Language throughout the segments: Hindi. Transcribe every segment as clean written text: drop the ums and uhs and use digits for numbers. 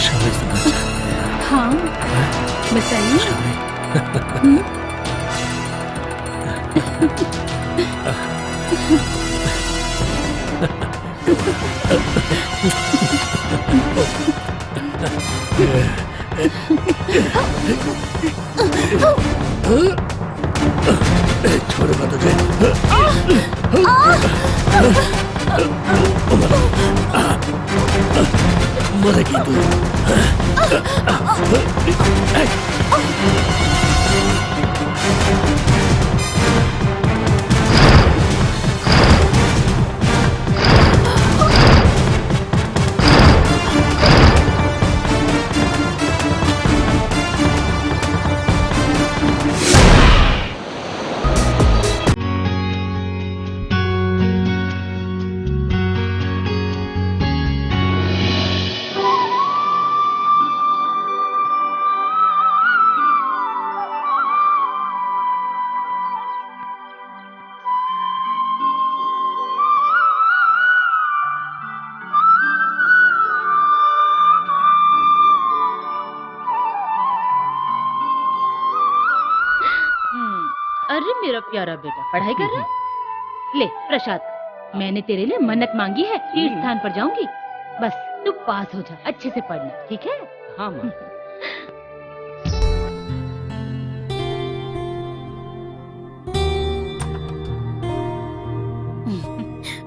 शादी सुनना चाहती है। हाँ बताइए। शादी छोड़ूंगा तुझे। मरेगी तू। अरे मेरा प्यारा बेटा पढ़ाई कर रहा है? ले प्रसाद, मैंने तेरे लिए मन्नत मांगी है, तीर्थ स्थान पर जाऊंगी। बस तू पास हो जा, अच्छे से पढ़ना, ठीक है? हाँ माँ।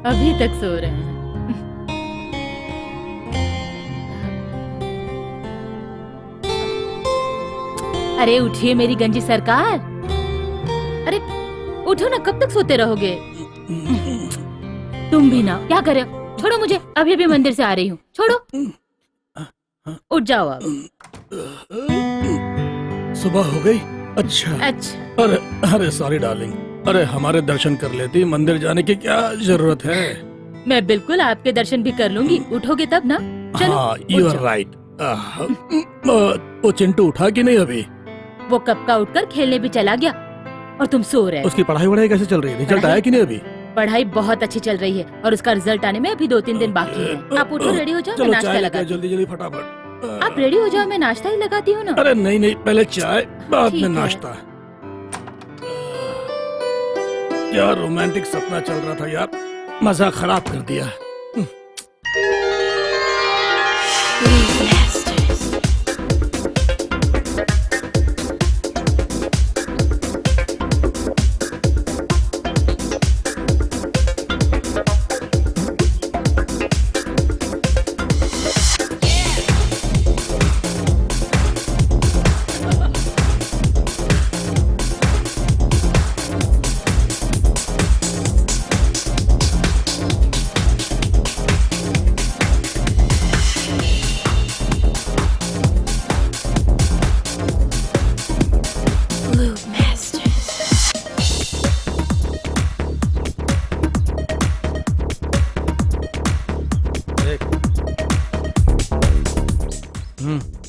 अभी तक सो रहे हैं। अरे उठिए मेरी गंजी सरकार, अरे उठो ना, कब तक सोते रहोगे? तुम भी ना, क्या करे? छोड़ो मुझे, अभी अभी मंदिर से आ रही हूँ, छोड़ो। उठ जाओ अब। सुबह हो गई? अच्छा। अरे अरे सॉरी डार्लिंग, अरे हमारे दर्शन कर लेती, मंदिर जाने की क्या जरूरत है? मैं बिल्कुल आपके दर्शन भी कर लूंगी, उठोगे तब ना। चलो, हाँ यू आर राइट। वो चिंटू उठा कि नहीं अभी? वो कब का उठकर खेलने भी चला गया और तुम सो रहे। उसकी पढ़ाई वढ़ाई कैसे चल रही है? रिजल्ट आया कि नहीं अभी? पढ़ाई बहुत अच्छी चल रही है और उसका रिजल्ट आने में अभी 2-3 दिन बाकी है। आप उठो, रेडी हो जाओ, मैं नाश्ता लगा। जल्दी जल्दी फटाफट। आप रेडी हो जाओ, मैं नाश्ता ही लगाती हूँ ना। अरे नहीं नहीं, पहले चाय बाद में नाश्ता। क्या रोमांटिक सपना चल रहा था यार, मजा खराब कर दिया।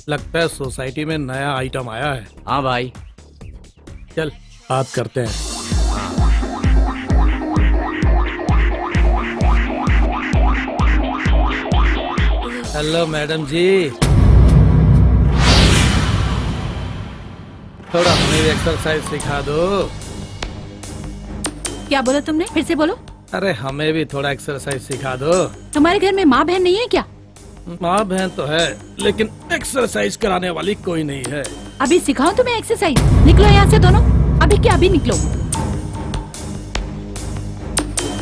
लगता है सोसाइटी में नया आइटम आया है। हाँ भाई, चल बात करते हैं। हेलो मैडम जी, थोड़ा हमें भी एक्सरसाइज सिखा दो। क्या बोला तुमने? फिर से बोलो। अरे हमें भी थोड़ा एक्सरसाइज सिखा दो। तुम्हारे घर में माँ बहन नहीं है क्या? माँ बहन तो है, लेकिन एक्सरसाइज कराने वाली कोई नहीं है। अभी सिखाऊं तुम्हें एक्सरसाइज? निकलो यहाँ से दोनों, अभी क्या, अभी निकलो।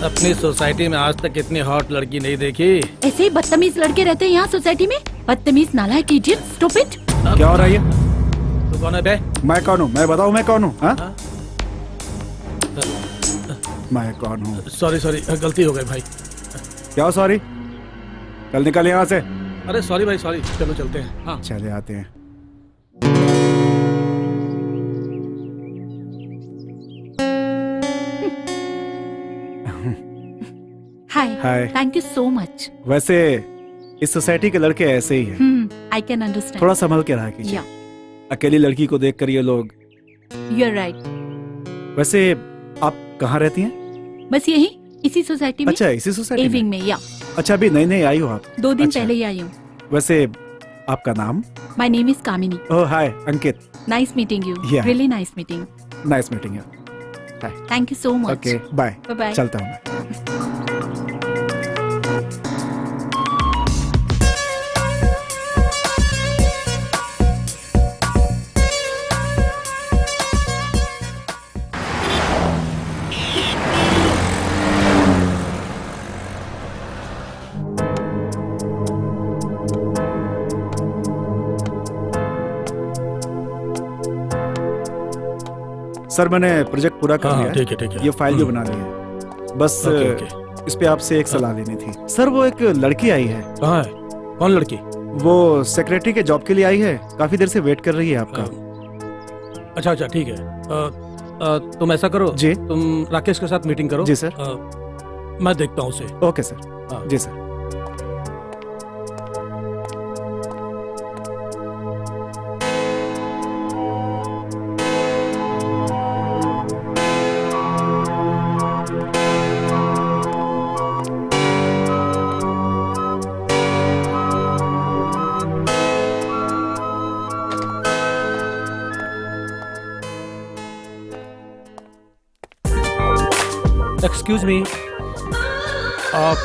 अपनी सोसाइटी में आज तक इतनी हॉट लड़की नहीं देखी। ऐसे ही बदतमीज लड़के रहते हैं यहाँ सोसाइटी में। बदतमीज, नालायक, इडियट, स्टूपिड। क्या हो रहा है? तू कौन है बे? मैं कौन हूँ? मैं बताऊँ मैं कौन हूँ? मैं कौन हूँ? सॉरी सॉरी, गलती हो गई भाई। क्या सॉरी? कल निकल यहाँ से। अरे सॉरी भाई सॉरी, चलो चलते हैं। हाँ चले आते हैं। Hi hi. Thank you so much. वैसे इस सोसाइटी के लड़के ऐसे ही हैं। I can understand. थोड़ा संभल के रहा कीजिए। अकेली लड़की को देखकर ये लोग। You are right. वैसे आप कहाँ रहती हैं? बस यही, इसी सोसाइटी में। अच्छा, इसी सोसाइटी में? या अच्छा, अभी नई नई आई हो आप? 2 दिन अच्छा। पहले ही आई हूँ। वैसे आपका नाम? My name is Kamini. Oh hi Ankit. Nice meeting you. Yeah. Really nice meeting. Nice meeting you. Thank you so much. Okay bye. Bye bye. चलता हूँ मैं. सर मैंने प्रोजेक्ट पूरा कर लिया है. ठीक है ठीक है. ये फाइल भी बना ली है. बस ओके. इस पे आपसे एक सलाह लेनी थी. सर वो एक लड़की आई है. कहाँ है? कौन लड़की? वो सेक्रेटरी के जॉब के लिए आई है. काफी देर से वेट कर रही है आपका. अच्छा अच्छा ठीक है. तुम ऐसा करो जी. तुम राकेश के साथ मीटिंग करो. जी सर. मैं देखता हूँ उसे. Okay sir. हाँ. जी सर. Excuse me. आप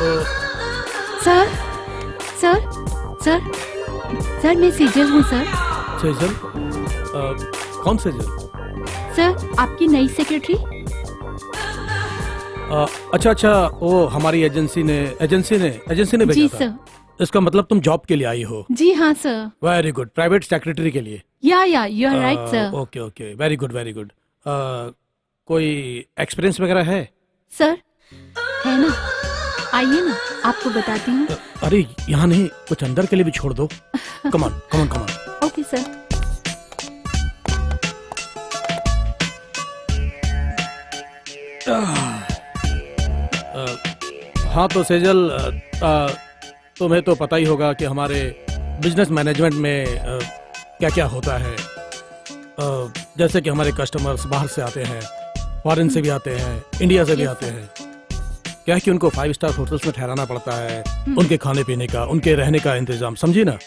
सर सर सर सर मैं सेजल हूँ सर. सेजल? कौन सेजल? सर आपकी नई सेक्रेटरी. अच्छा अच्छा वो हमारी एजेंसी ने भेजा जी था. सर. इसका मतलब तुम जॉब के लिए आई हो. जी हाँ sir. Very good. Private secretary के लिए. Yeah you are right sir. Okay okay. Very good very good. कोई एक्सपीरियंस वगैरह है? सर है ना. आइए ना आपको बताती हूँ. अरे यहाँ नहीं, कुछ अंदर के लिए भी छोड़ दो. Come on come on come on. Okay sir. हाँ तो सेजल, तुम्हें तो पता ही होगा कि हमारे बिजनेस मैनेजमेंट में क्या क्या होता है. जैसे कि हमारे कस्टमर्स बाहर से आते हैं, फॉरेन से भी आते हैं, इंडिया से भी आते हैं. क्या है कि उनको 5 स्टार होटल्स में ठहराना पड़ता है. उनके खाने पीने का, उनके रहने का इंतजाम, समझी ना.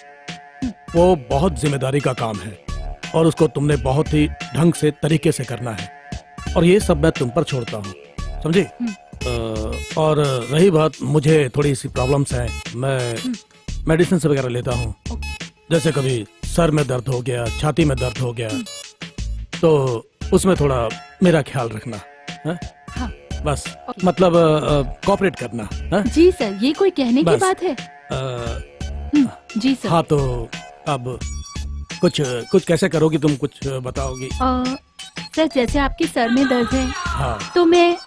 वो बहुत जिम्मेदारी का काम है और उसको तुमने बहुत ही ढंग से तरीके से करना है. और ये सब मैं तुम पर छोड़ता हूँ, समझी. और रही बात, मुझे थोड़ी सी प्रॉब्लम्स हैं. मैं मेडिसिन वगैरह लेता हूँ. जैसे कभी सर में दर्द हो गया, छाती में दर्द हो गया, तो उसमें थोड़ा मेरा ख्याल रखना है? हाँ. बस मतलब कोऑपरेट करना है? जी सर, ये कोई कहने की बस. बात है. जी सर. हाँ तो अब कुछ कैसे करोगी तुम, कुछ बताओगी? सर जैसे आपके सर में दर्द है, हाँ. तो मैं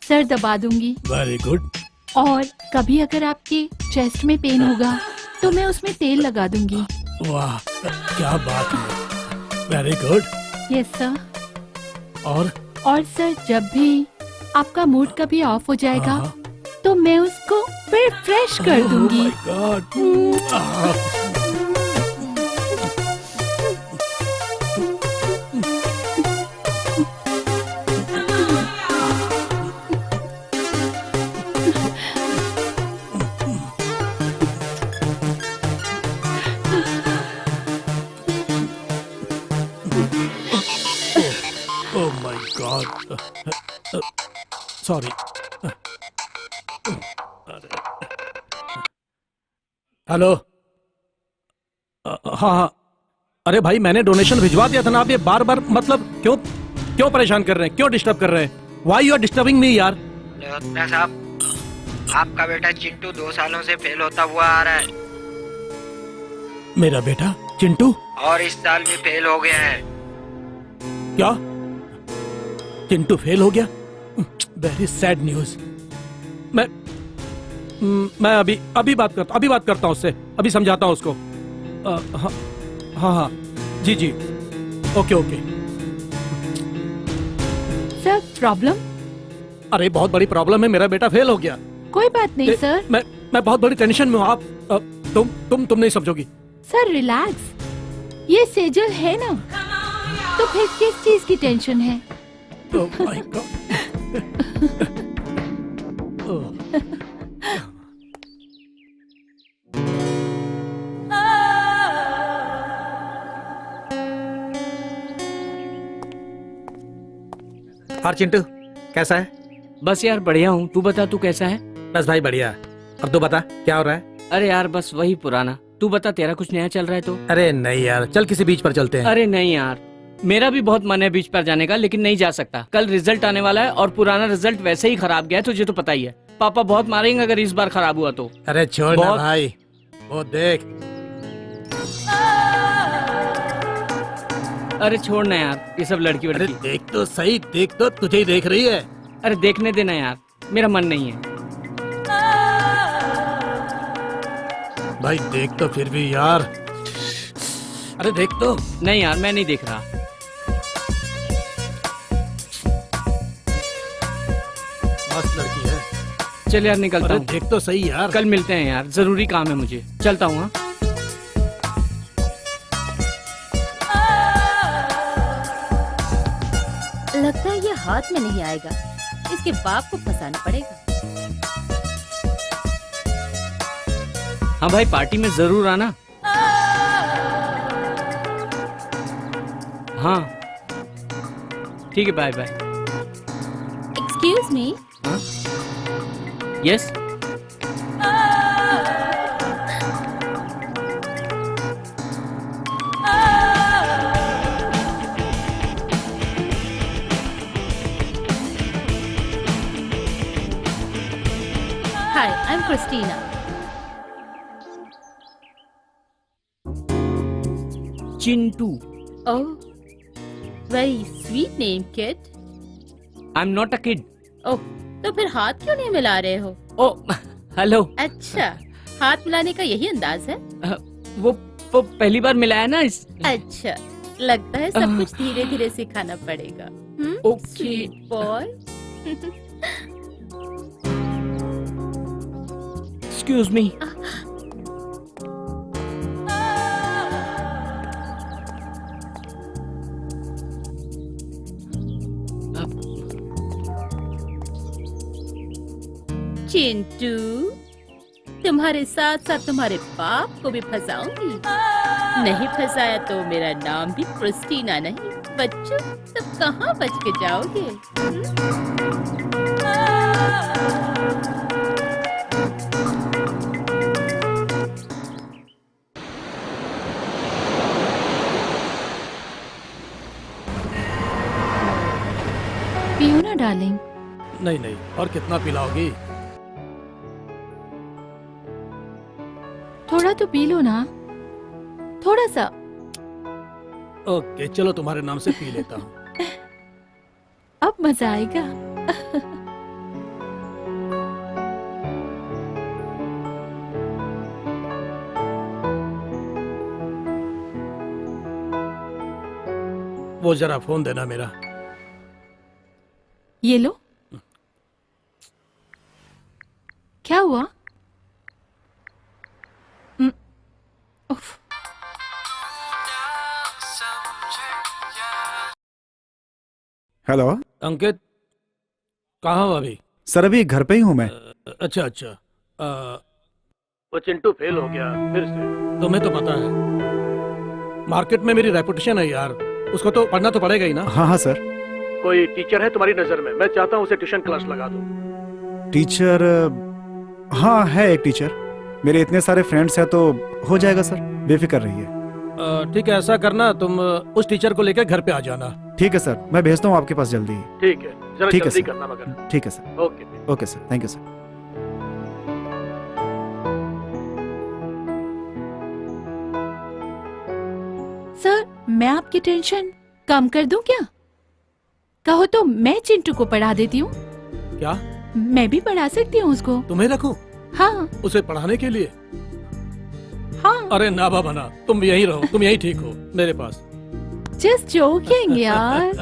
सर दबा दूंगी. Very good. और कभी अगर आपके चेस्ट में पेन होगा तो मैं उसमें तेल लगा दूंगी. वाह क्या बात है. Very good. Yes sir. और सर जब भी आपका मूड कभी ऑफ हो जाएगा, हाँ. तो मैं उसको फिर फ्रेश कर दूंगी. Oh my God. Oh my God. Sorry. Hello. हाँ हाँ. अरे भाई मैंने डोनेशन भिजवा दिया था ना. आप ये बार बार मतलब क्यों परेशान कर रहे हैं, क्यों डिस्टर्ब कर रहे हैं? Why you are disturbing me यार? लोकनाथ साहब, आपका बेटा चिंटू 2 सालों से फेल होता हुआ आ रहा है. मेरा बेटा चिंटू? और इस साल भी फेल हो गया है. क्या? चिंटू फेल हो गया? Very sad news. मैं अभी बात करता हूँ उससे. अभी समझाता हूँ उसको. हाँ जी जी. ओके. Sir problem? अरे बहुत बड़ी प्रॉब्लम है. मेरा बेटा फेल हो गया. कोई बात नहीं सर. मैं बहुत बड़ी टेंशन में हूँ. आप तुम नहीं समझोगी. Sir relax. ये सेजल है ना, तो फिर किस चीज की टेंशन है? Oh my God. और चिंटू कैसा है? बस यार बढ़िया हूँ। तू बता, तू कैसा है? बस भाई बढ़िया। और तू बता क्या हो रहा है? अरे यार बस वही पुराना। तू बता, तेरा कुछ नया चल रहा है तो? अरे नहीं यार, चल किसी बीच पर चलते हैं। अरे नहीं यार, मेरा भी बहुत मन है बीच पर जाने का, लेकिन नहीं जा सकता। कल रिजल्ट आने वाला है और पुराना रिजल्ट वैसे ही खराब गया है, तुझे तो पता ही है। पापा बहुत मारेंगे अगर इस बार खराब हुआ तो। अरे छोड़ ना बहुत- भाई, वो देख। अरे छोड़ ना यार, ये सब लड़की अरे वड़की। देख तो सही, देख तो, तुझे ही देख रही है। अरे देखने देना यार, मेरा मन नहीं है। भाई देख तो फिर भी यार। अरे देख तो। नहीं यार, मैं नहीं देख रहा। मस्त लड़की है। चल यार निकलता अरे हूँ। देख तो सही यार। कल मिलते हैं यार, जरूरी काम है मुझे। चलता हूँ। हाँ? लगता है ये हाथ में नहीं आएगा, इसके बाप को फंसाना पड़ेगा। हाँ भाई, पार्टी में जरूर आना। हाँ ठीक है, bye bye. Excuse me. Yes. Hi, I am Christina. Chintu. Oh, very sweet name kid. I am not a kid. Oh, तो फिर हाथ क्यों नहीं मिला रहे हो? Oh hello. अच्छा, हाथ मिलाने का यही अंदाज है? वो पहली बार मिला है ना इस। अच्छा, लगता है सब कुछ धीरे धीरे सिखाना पड़ेगा। Okay. Sweet boy. Excuse me. Chintu, तुम्हारे साथ साथ तुम्हारे बाप को भी फंसाऊंगी। नहीं फंसाया तो मेरा नाम भी क्रिस्टीना नहीं। बच्चों, तब कहाँ बच के जाओगे? पियो ना डार्लिंग। नहीं नहीं, और कितना पिलाओगी? थोड़ा तो पी लो ना, थोड़ा सा। ओके चलो, तुम्हारे नाम से पी लेता हूँ। अब मजा आएगा। वो जरा फोन देना मेरा। ये लो। क्या हुआ? उफ। हेलो अंकित, कहाँ हो अभी? सर, अभी घर पे ही हूँ मैं। अच्छा अच्छा। वो चिंटू फेल हो गया फिर से। तुम्हें तो पता है, मार्केट में मेरी रेपुटेशन है यार, उसको तो पढ़ना तो पड़ेगा ही ना। हाँ हाँ सर। कोई टीचर है तुम्हारी नजर में? मैं चाहता हूँ उसे ट्यूशन क्लास लगा दो। टीचर? हाँ है एक टीचर, मेरे इतने सारे फ्रेंड्स हैं तो हो जाएगा सर, बेफिक्र रहिए। ठीक है, ऐसा करना, तुम उस टीचर को लेकर घर पे आ जाना। ठीक है सर, मैं भेजता हूँ आपके पास जल्दी ही। ठीक है, जरा ठीक है जल्दी सर। करना मगर। ठीक है sir. Okay. Okay sir, thank you sir. Sir, मैं आपकी टेंशन कम कर दूं क्या? कहो तो मैं चिंटू को पढ़ा देती हूँ। क्या मैं भी पढ़ा सकती हूँ उसको। तुम्हें रखूं हाँ उसे पढ़ाने के लिए? हाँ। अरे ना बाबा ना, तुम यहीं रहो, तुम यहीं ठीक हो मेरे पास। जस्ट जोकिंग यार।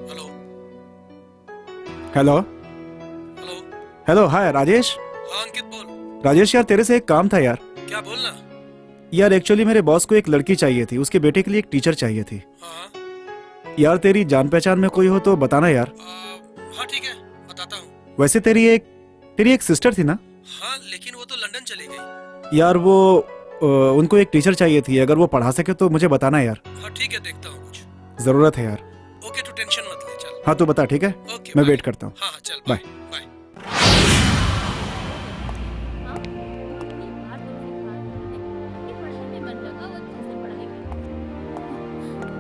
Hello hello hello. हेलो, हाय राजेश। हाँ अंकित बोल। राजेश यार, तेरे से एक काम था यार। क्या बोलना? यार एक्चुअली मेरे बॉस को एक लड़की चाहिए थी, उसके बेटे के लिए एक टीचर चाहिए थी। हाँ यार तेरी जान पहचान में कोई हो तो बताना यार। हाँ ठीक है, बताता हूँ। वैसे तेरी एक सिस्टर थी ना? हाँ लेकिन वो तो लंदन चली गई। यार वो उनको एक टीचर चाहिए थी, अगर वो पढ़ा सके तो मुझे बताना यार। हाँ ठीक है, देखता हूँ कुछ। जरूरत है यार। ओके, तू टेंशन मत ले, चल। हाँ तो बता, ठीक है, ओके, मैं बाय। वेट करता हूँ। हाँ हाँ, चल, बाय। बाय।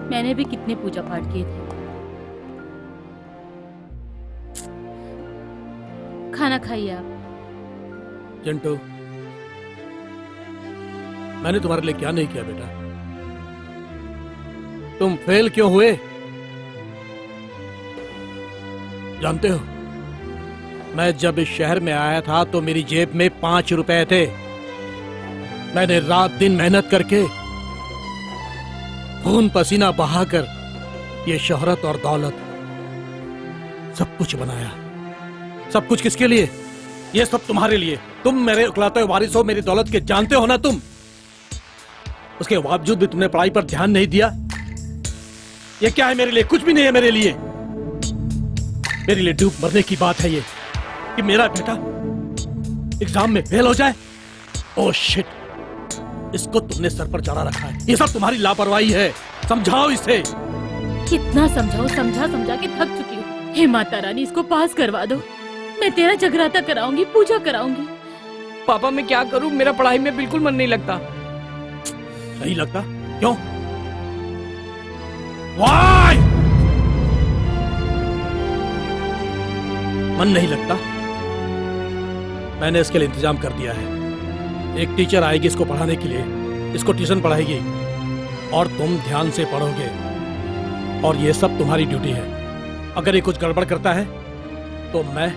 मैंने भी कितने पूजा पाठ किए थे। खाना खाइए आप। चिंटू, मैंने तुम्हारे लिए क्या नहीं किया बेटा? तुम फेल क्यों हुए जानते हो? मैं जब इस शहर में आया था तो मेरी जेब में 5 रुपए थे। मैंने रात दिन मेहनत करके, खून पसीना बहाकर ये शोहरत और दौलत सब कुछ बनाया। सब कुछ किसके लिए? ये सब तुम्हारे लिए। तुम मेरे इकलौते वारिस हो, मेरी दौलत के जानते हो ना तुम। उसके बावजूद भी तुमने पढ़ाई पर ध्यान नहीं दिया। ये क्या है मेरे लिए? कुछ भी नहीं है मेरे लिए। मेरे लिए डूब मरने की बात है ये कि मेरा बेटा एग्जाम में फेल हो जाए। ओह शिट, इसको तुमने सर पर चढ़ा रखा है। ये सब तुम्हारी लापरवाही है। समझाओ इसे। कितना समझाओ, समझा समझा के थक चुकी हूँ। हे माता रानी, इसको पास करवा दो। मैं तेरा जगराता कराऊंगी, पूजा कराऊंगी। पापा मैं क्या करूं, मेरा पढ़ाई में बिल्कुल मन नहीं लगता। नहीं लगता? क्यों? Why? मन नहीं लगता? मैंने इसके लिए इंतजाम कर दिया है। एक टीचर आएगी इसको पढ़ाने के लिए, इसको ट्यूशन पढ़ाएगी और तुम ध्यान से पढ़ोगे। और ये सब तुम्हारी ड्यूटी है। अगर ये कुछ गड़बड़ करता है तो मैं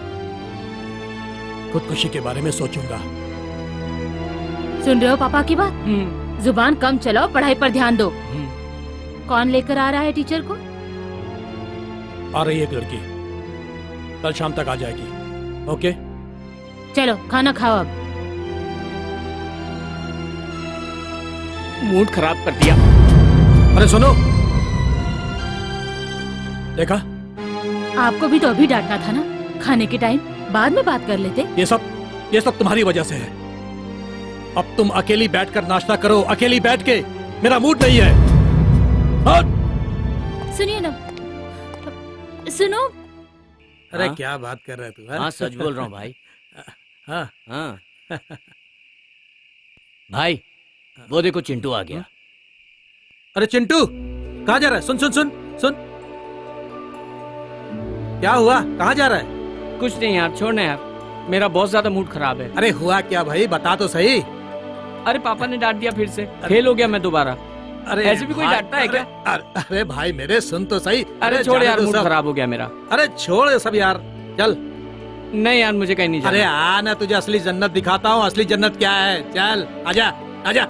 खुदकुशी के बारे में सोचूंगा। सुन रहे हो पापा की बात? जुबान कम चलाओ, पढ़ाई पर ध्यान दो। कौन लेकर आ रहा है टीचर को? आ रही है एक लड़की, कल शाम तक आ जाएगी। ओके, चलो खाना खाओ अब। मूड खराब कर दिया। अरे सुनो, देखा? आपको भी तो अभी डांटना था ना, खाने के टाइम। बाद में बात कर लेते। ये सब तुम्हारी वजह से है। अब तुम अकेली बैठकर नाश्ता करो, अकेली बैठ के। मेरा मूड नहीं है। सुनिए ना, सुनो। अरे हाँ? क्या बात कर रहे तू? हाँ सच बोल रहा हूँ भाई। हाँ हाँ भाई, वो देखो चिंटू आ गया। अरे चिंटू, कहाँ जा रहा है? सुन सुन सुन सुन, क्या हुआ? कहाँ जा रहा है? कुछ नहीं यार, छोड़ना यार, मेरा बहुत ज्यादा मूड खराब है। अरे हुआ क्या भाई, बता तो सही। अरे पापा ने डांट दिया फिर से, फेल हो गया मैं दोबारा। अरे ऐसे भी कोई भाई, डांटता है क्या? अरे भाई मेरे, सुन तो सही। अरे छोड़ जाने यार, दो मूड सब। खराब हो गया मेरा। अरे छोड़ ये सब यार, चल। नहीं यार, मुझे कहीं नहीं अरे जाना। आ ना, तुझे असली जन्नत दिखाता हूँ। असली जन्नत क्या है, चल आजा आजा।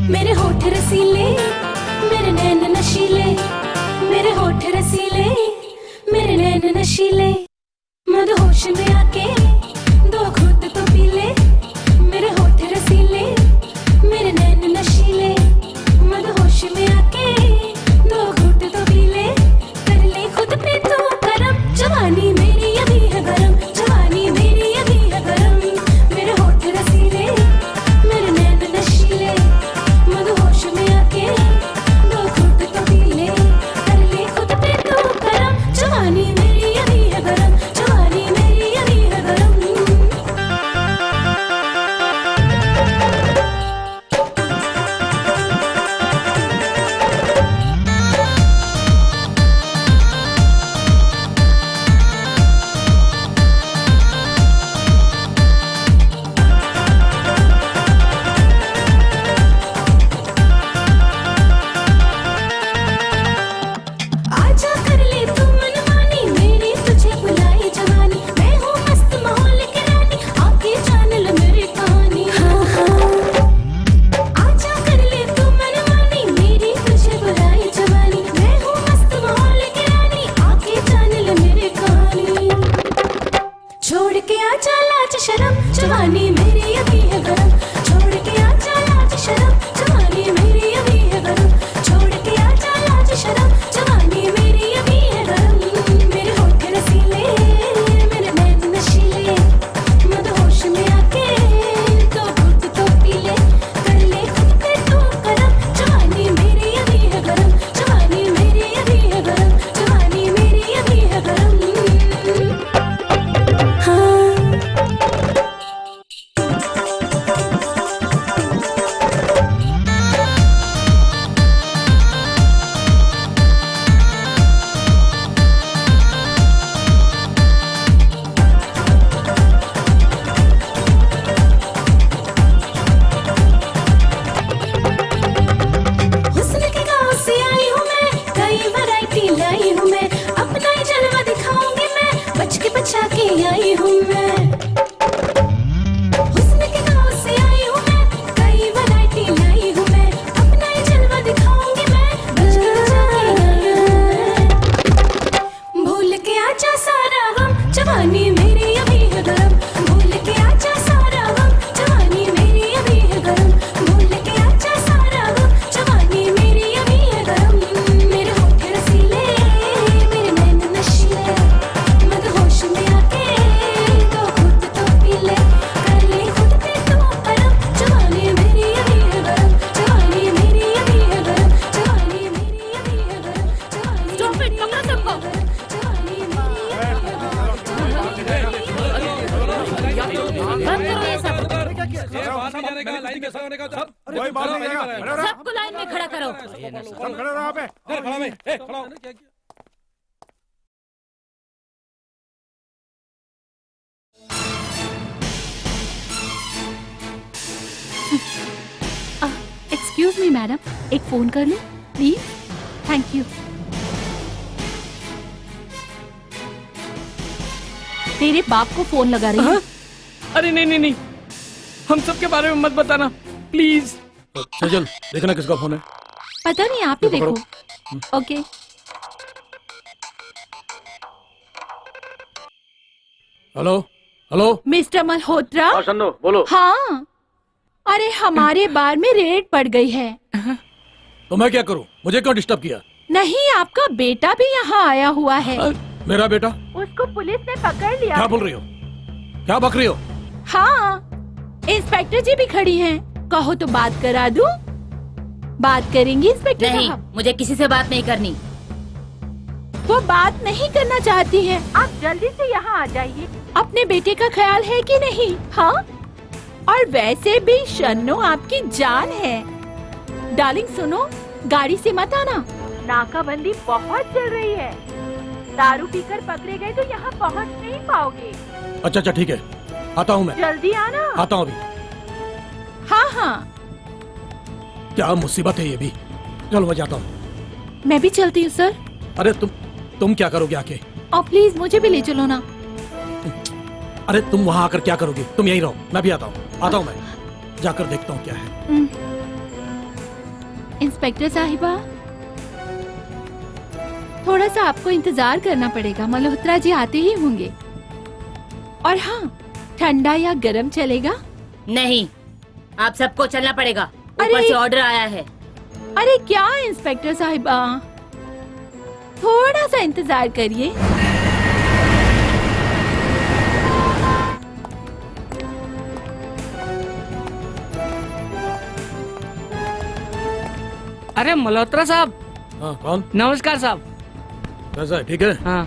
मेरे होठ रसीले, मेरे नैन नशीले, मेरे होठ रसीले, मेरे नैन नशीले, मदहोश में आके दो घूंट तो पी ले। मेरे होठ रसीले, मेरे नैन नशीले, मदहोश में आके दो घूंट तो पी ले। कर ले खुद पे तो करम, जवानी मेरी अभी है गरम, जवानी मेरी अभी है गरम। मेरे होठ रसीले, मेरे नैन नशीले, मदहोश में आके दो घूंट तो पी ले। कर ले खुद पे तो करम, जवानी मेरी अभी है गरम, जवानी मेरी अभी है गरम। आने का, लाइन में खड़ा होने का, सब कोई बात नहीं है, खड़े रहो। सबको लाइन में खड़ा करो। सब खड़े रहो यहाँ पे। खड़ा में, खड़ा हो। क्या किया? एक्सक्यूज मी मैडम, एक फोन कर लूं प्लीज? Thank you. तेरे बाप को फोन लगा रही हूँ। अरे नहीं नहीं नहीं, हम सबके बारे में मत बताना प्लीज। सेजल, देखना किसका फोन है। पता नहीं, आप ही देखो, देखो। Okay. Hello hello. Mister Malhotra. हाँ शन्नो, बोलो। हाँ, अरे हमारे बार में रेड पड़ गई है। तो मैं क्या करूं? मुझे क्यों डिस्टर्ब किया? नहीं, आपका बेटा भी यहाँ आया हुआ है। मेरा बेटा? उसको पुलिस ने पकड़ लिया। क्या बोल रही हो? क्या बक रही हो? हाँ, इंस्पेक्टर जी भी खड़ी हैं। कहो तो बात करा दूं? बात करेंगी इंस्पेक्टर नहीं, साहब? मुझे किसी से बात नहीं करनी। वो बात नहीं करना चाहती है। आप जल्दी से यहाँ आ जाइए। अपने बेटे का ख्याल है कि नहीं? हाँ, और वैसे भी शन्नो आपकी जान है। डार्लिंग सुनो, गाड़ी से मत आना, नाकाबंदी बहुत चल रही है। दारू पीकर पकड़े गए तो यहाँ पहुँच नहीं पाओगे। अच्छा अच्छा ठीक है, आता हूँ मैं। जल्दी आना। आता हूँ अभी। हाँ हाँ, क्या मुसीबत है ये भी। चलो मैं जाता हूँ। मैं भी चलती हूँ सर। अरे तुम क्या करोगे आके? और प्लीज मुझे भी ले चलो ना। अरे तुम वहाँ आकर क्या करोगे? तुम यहीं रहो, मैं भी आता हूँ मैं। जाकर देखता हूँ क्या है। इंस्पेक्टर साहिबा, थोड़ा सा आपको इंतजार करना पड़ेगा। मल्होत्रा जी आते ही होंगे। और हाँ, ठंडा या गरम चलेगा? नहीं, आप सबको चलना पड़ेगा। ऊपर अरे- से ऑर्डर आया है। अरे क्या इंस्पेक्टर साहिबा, थोड़ा सा इंतजार करिए। अरे मल्होत्रा साहब। हाँ कौन? नमस्कार साहब। कैसा है? ठीक है। हाँ।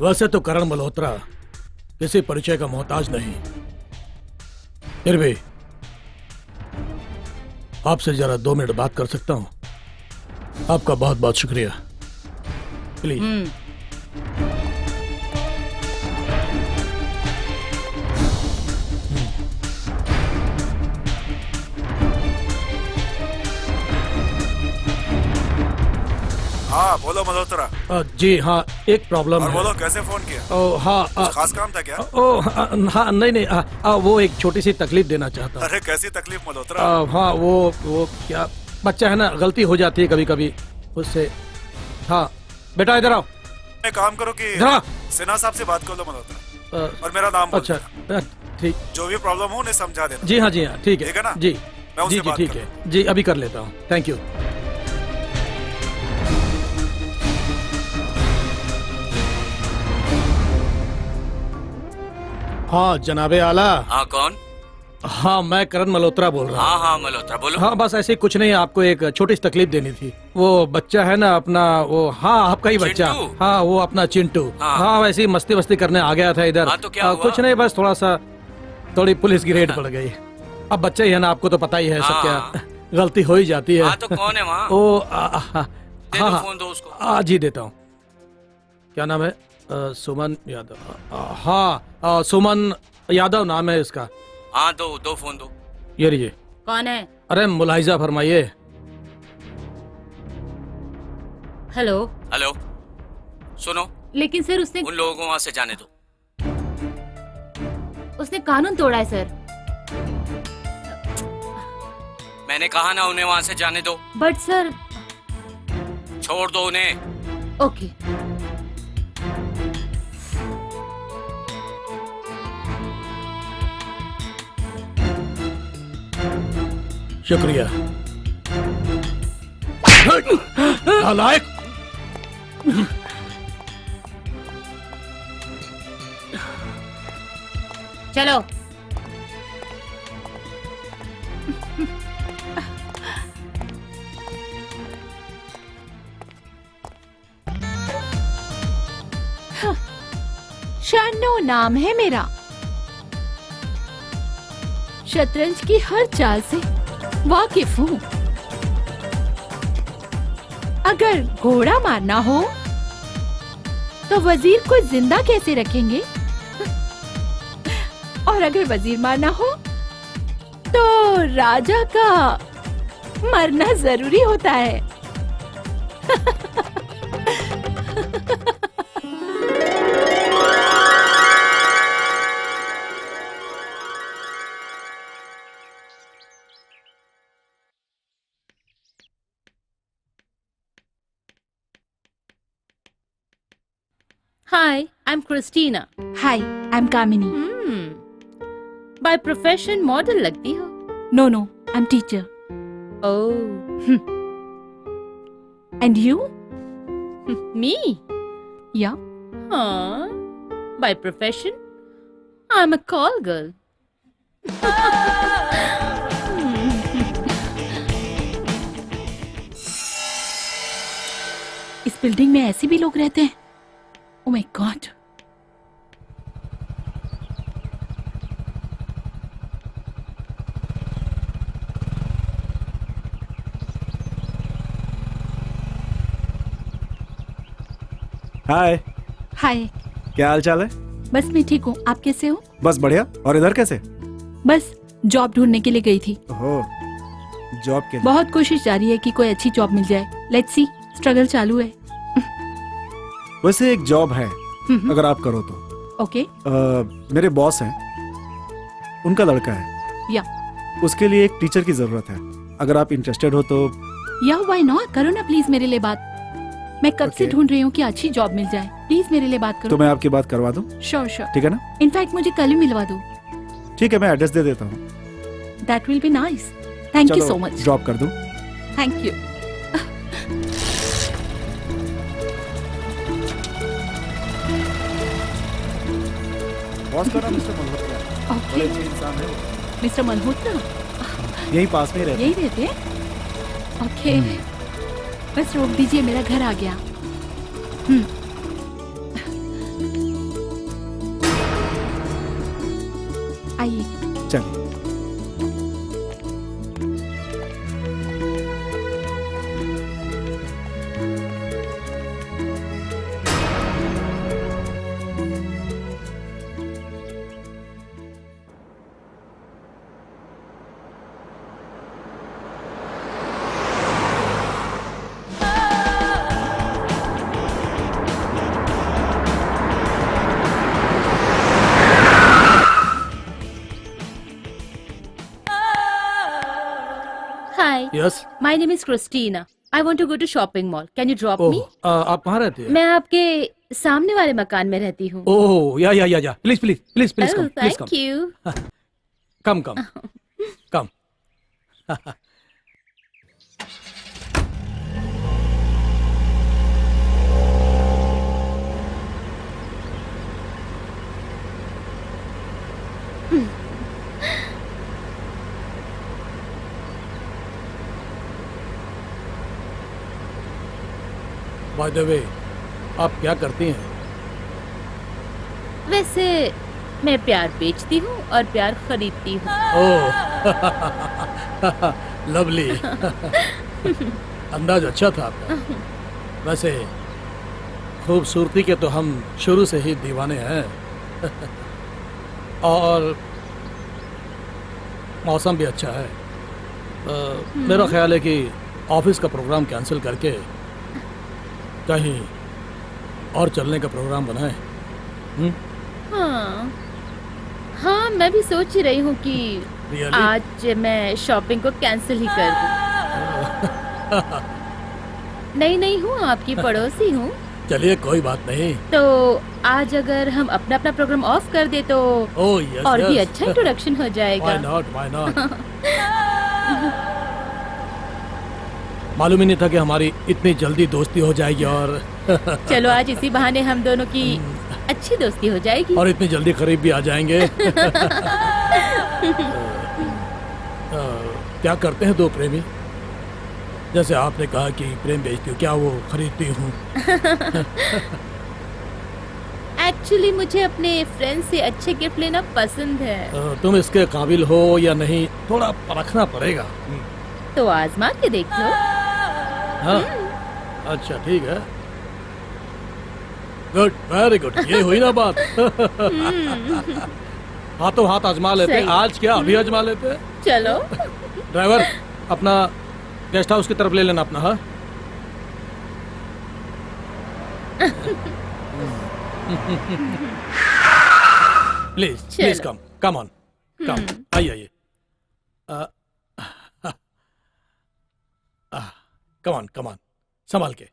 वैसे तो करण मल्होत्रा किसी परिचय का मोहताज नहीं, फिर भी आपसे जरा 2 मिनट बात कर सकता हूँ? आपका बहुत बहुत शुक्रिया। प्लीज। हाँ बोलो मल्होत्रा। जी हाँ, एक प्रॉब्लम और है। बोलो कैसे फोन किया? ओ हाँ, कुछ खास काम था क्या? हाँ नहीं नहीं, वो एक छोटी सी तकलीफ देना चाहता हूँ। अरे कैसी तकलीफ मल्होत्रा? हाँ वो क्या, बच्चा है ना, गलती हो जाती है कभी कभी उससे। हाँ बेटा इधर आओ। एक काम करो कि इधर आओ। सिन्हा साहब से बात कर लो मल्होत्रा, अ, और मेरा नाम बोल अच्छा देना। ठीक। जो भी प्रॉब्लम हो उन्हें समझा देना। जी हाँ ठीक ठीक है ना? जी मैं उनसे जी बात ठीक कर है जी, अभी कर लेता हूँ। Thank you. हाँ जनाबे आला। हाँ कौन? हाँ मैं करण मल्होत्रा बोल रहा हूँ। हाँ हाँ मल्होत्रा बोलो। हाँ बस ऐसे ही कुछ नहीं, आपको एक छोटी सी तकलीफ देनी थी। वो बच्चा है ना अपना, वो हाँ आपका ही बच्चा। चिंटू? हाँ वो अपना चिंटू। हाँ। हाँ वैसे ही मस्ती वस्ती करने आ गया था इधर। हाँ, तो क्या हुआ? कुछ नहीं, बस थोड़ी पुलिस की रेड पड़ गई। अब बच्चा ही है ना, आपको तो पता ही है सब। हाँ। क्या गलती हो ही जाती है। हाँ तो कौन है वहाँ? ओ दे दो फोन दो उसको। जी देता हूँ। क्या नाम है? सुमन यादव। हाँ सुमन यादव नाम है इसका। हाँ दो फोन दो। ये लीजिए। कौन है? अरे मुलाहिजा फरमाइए। हेलो। हेलो सुनो, लेकिन सर उसने उन लोगों को वहाँ से जाने दो। कानून तोड़ा है सर। मैंने कहा ना उन्हें वहाँ से जाने दो। But sir. छोड़ दो उन्हें। ओके। शुक्रिया। नालायक। चलो। शन्नो नाम है मेरा। शतरंज की हर चाल से वाकिफ हूँ। अगर घोड़ा मारना हो तो वजीर को जिंदा कैसे रखेंगे, और अगर वजीर मारना हो तो राजा का मरना जरूरी होता है। Hi, I'm Christina. Hi, I am Kamini. By profession model लगती हो। No no, I am teacher. Oh, and you? me? Yeah Huh? By profession, I'm a call girl. इस बिल्डिंग में ऐसे भी लोग रहते हैं? Oh my God. हाय, हाय, क्या हाल चाल है? बस मैं ठीक हूँ, आप कैसे हो? बस बढ़िया। और इधर कैसे? बस जॉब ढूंढने के लिए गई थी। ओहो, जॉब के लिए। बहुत कोशिश जारी है कि कोई अच्छी जॉब मिल जाए। लेट्स सी, स्ट्रगल चालू है। वैसे एक जॉब है, अगर आप करो तो। ओके। मेरे बॉस हैं, उनका लड़का है। या उसके लिए एक टीचर की जरूरत है। अगर आप इंटरेस्टेड हो तो। या व्हाई नॉट, करो ना प्लीज मेरे लिए बात। मैं कब से Okay. ढूंढ रही हूँ कि अच्छी जॉब मिल जाए। प्लीज मेरे लिए बात तो करो। मैं आपकी बात करवा दूं, श्योर श्योर। ठीक है ना? इनफैक्ट मुझे कल ही मिलवा दो। ठीक है, मैं एड्रेस दे देता हूँ। That will be nice. Thank you so much. Drop कर दूं? Thank you. बॉस का नाम मिस्टर मल्होत्रा है। बड़े अच्छे इंसान है वो। मिस्टर मल्होत्रा यहीं पास में ही रहते हैं। यही रहते हैं? ओके, बस रोक दीजिए, मेरा घर आ गया। आइए। चलिए। Hi, yes. my name is Christina. I want to go to shopping mall. Can you drop me? आप कहाँ रहते हैं? मैं आपके सामने वाले मकान में रहती हूँ। ओह, या please please please please Oh, come, please thank you. Come come. By the way, आप क्या करती हैं? वैसे मैं प्यार बेचती हूँ और प्यार खरीदती हूँ। ओह, लवली। अंदाज अच्छा था आपका। वैसे खूबसूरती के तो हम शुरू से ही दीवाने हैं। और मौसम भी अच्छा है। मेरा ख्याल है कि ऑफिस का प्रोग्राम कैंसिल करके कहीं और चलने का प्रोग्राम बनाएं। हाँ हाँ, मैं भी सोच ही रही हूँ कि Really? आज मैं शॉपिंग को कैंसिल ही कर दूँ। नहीं हूँ, आपकी पड़ोसी हूँ। चलिए, कोई बात नहीं। तो आज अगर हम अपना अपना प्रोग्राम ऑफ कर दे तो ओह यस, और भी अच्छा इंट्रोडक्शन हो जाएगा। Why not. मालूम ही नहीं था कि हमारी इतनी जल्दी दोस्ती हो जाएगी और चलो आज इसी बहाने हम दोनों की अच्छी दोस्ती हो जाएगी। और इतनी जल्दी करीब भी आ जाएंगे। क्या करते हैं दो प्रेमी? जैसे आपने कहा कि प्रेम बेचती हूँ, क्या वो खरीदती हूँ? एक्चुअली मुझे अपने फ्रेंड से अच्छे गिफ्ट लेना पसंद है, तुम इसके काबिल हो या नहीं थोड़ा परखना पड़ेगा। तो आजमा के देख लो। हाँ अच्छा ठीक है, गुड वेरी गुड, ये हुई ना बात। हाथों हाथ आजमा लेते, सही। आज क्या अभी आजमा लेते। चलो। ड्राइवर अपना गेस्ट हाउस की तरफ ले लेना अपना। हाँ प्लीज प्लीज चलो। कम ऑन कम, आइए आइए, कम ऑन संभाल के।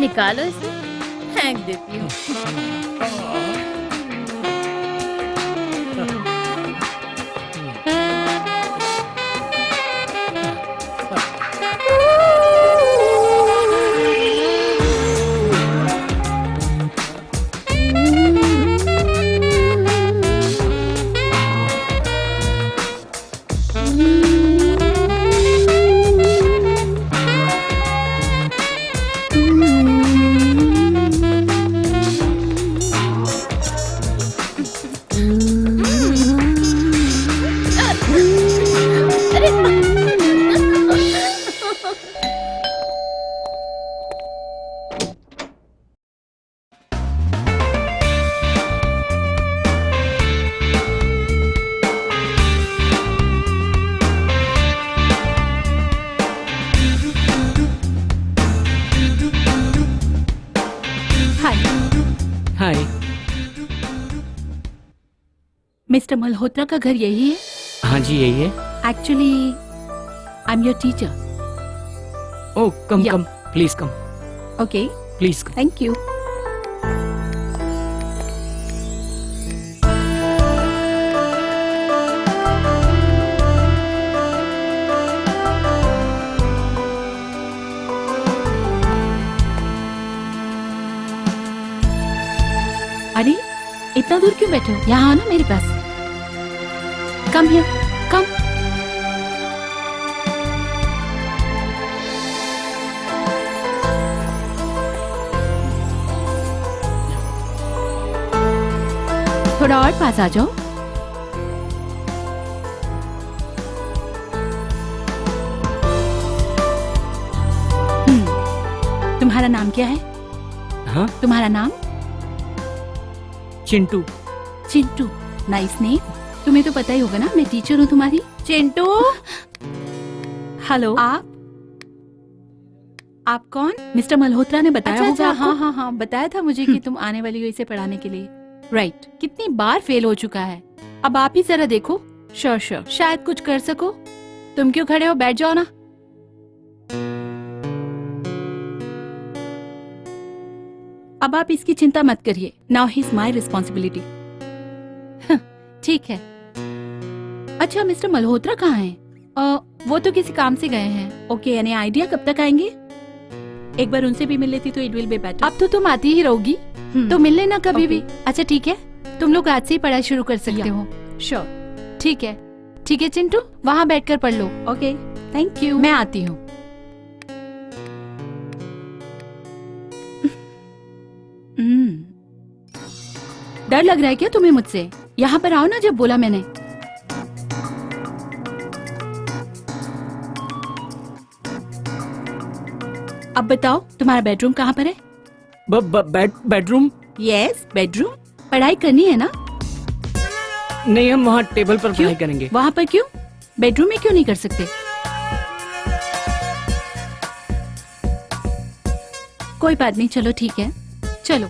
निकालो इसे, फेंक देती हूँ। हाय। मिस्टर मल्होत्रा का घर यही है? हाँ जी यही है। Actually I am your teacher. Oh come Yeah. Come please come, okay please come. Thank you. अरे इतना दूर क्यों बैठे हो? यहाँ आओ ना मेरे पास। कम हियर, कम। थोड़ा और पास आ जाओ। तुम्हारा नाम क्या है? हाँ तुम्हारा नाम? चिंटू। Chintu, nice name. तुम्हें तो पता ही होगा ना मैं टीचर हूँ तुम्हारी। चिंटू, हेलो। आप कौन? मिस्टर मल्होत्रा ने बताया होगा आपको? हाँ हाँ हाँ बताया था मुझे कि तुम आने वाली हो इसे पढ़ाने के लिए। राइट। कितनी बार फेल हो चुका है, अब आप ही जरा देखो। श्योर श्योर, शायद कुछ कर सको। तुम क्यों खड़े हो, बैठ जाओ ना। अब आप इसकी चिंता मत करिए। Now he is my responsibility. ठीक है। अच्छा मिस्टर मल्होत्रा कहाँ हैं? वो तो किसी काम से गए हैं। ओके, यानी आइडिया कब तक आएंगे? एक बार उनसे भी मिल लेती तो इट विल बी बेटर। अब तो तुम आती ही रहोगी तो मिल लेना कभी भी। अच्छा ठीक है, तुम लोग आज से ही पढ़ाई शुरू कर सकते हो। श्योर, ठीक है। ठीक है चिंटू, वहाँ बैठकर पढ़ लो। Okay thank you. मैं आती हूँ। डर लग रहा है क्या तुम्हें मुझसे? यहाँ पर आओ ना, जब बोला मैंने। अब बताओ तुम्हारा बेडरूम कहाँ पर है? बेडरूम? Yes, bedroom. पढ़ाई करनी है ना? नहीं, हम वहाँ टेबल पर पढ़ाई करेंगे। वहाँ पर क्यों? बेडरूम में क्यों नहीं कर सकते? कोई बात नहीं, चलो ठीक है, चलो।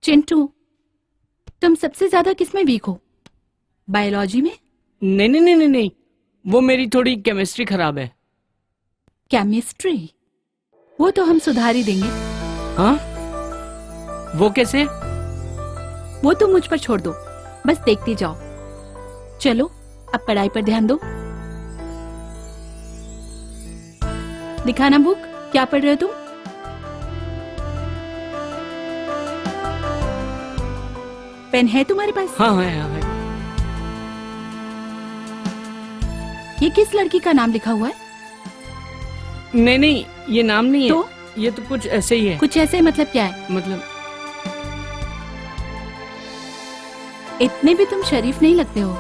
चिंटू, तुम सबसे ज्यादा किसमें वीक हो? बायोलॉजी में? नहीं नहीं नहीं नहीं नहीं, वो मेरी थोड़ी केमिस्ट्री खराब है। केमिस्ट्री? वो तो हम सुधार ही देंगे। हाँ, वो कैसे? वो तो मुझ पर छोड़ दो, बस देखते जाओ। चलो अब पढ़ाई पर ध्यान दो। दिखाना बुक, क्या पढ़ रहे हो तुम? पेन है तुम्हारे पास? हाँ हाँ हाँ। ये किस लड़की का नाम लिखा हुआ है? नहीं नहीं, ये नाम नहीं है। तो? ये तो कुछ ऐसे ही है। कुछ ऐसे मतलब क्या है? मतलब इतने भी तुम शरीफ नहीं लगते हो।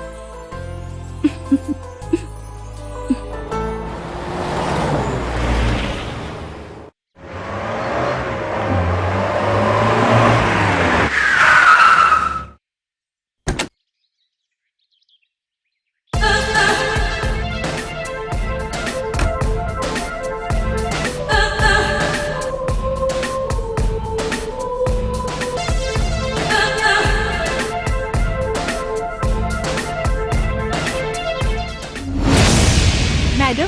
मैडम,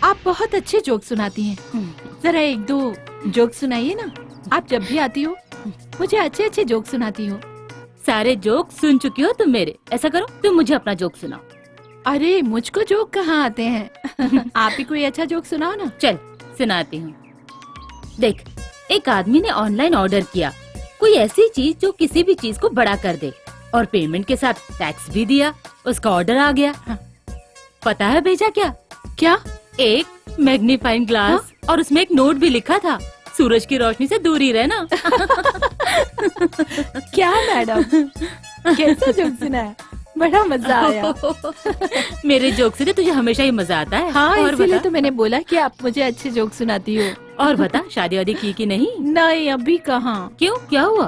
आप बहुत अच्छे जोक सुनाती हैं। जरा एक दो जोक सुनाइए ना। आप जब भी आती हो मुझे अच्छे अच्छे जोक सुनाती हो। सारे जोक सुन चुकी हो तुम मेरे। ऐसा करो, तुम मुझे अपना जोक सुनाओ। अरे मुझको जोक कहाँ आते हैं। आप ही कोई अच्छा जोक सुनाओ ना। चल सुनाती हूँ। देख, एक आदमी ने ऑनलाइन ऑर्डर किया कोई ऐसी चीज जो किसी भी चीज को बड़ा कर दे, और पेमेंट के साथ टैक्स भी दिया। उसका ऑर्डर आ गया। पता है भेजा क्या? क्या? एक मैग्नीफाइंग ग्लास और उसमें एक नोट भी लिखा था, सूरज की रोशनी से दूर ही रहना। क्या मैडम, कैसा जोक सुनाया? बड़ा मजा आया। मेरे जोक से तो तुझे हमेशा ही मजा आता है। हाँ, और इसीलिए बता, तो मैंने बोला कि आप मुझे अच्छे जोक सुनाती हो। और बता, शादी वादी की कि नहीं? नहीं, अभी कहाँ। क्यों, क्या हुआ?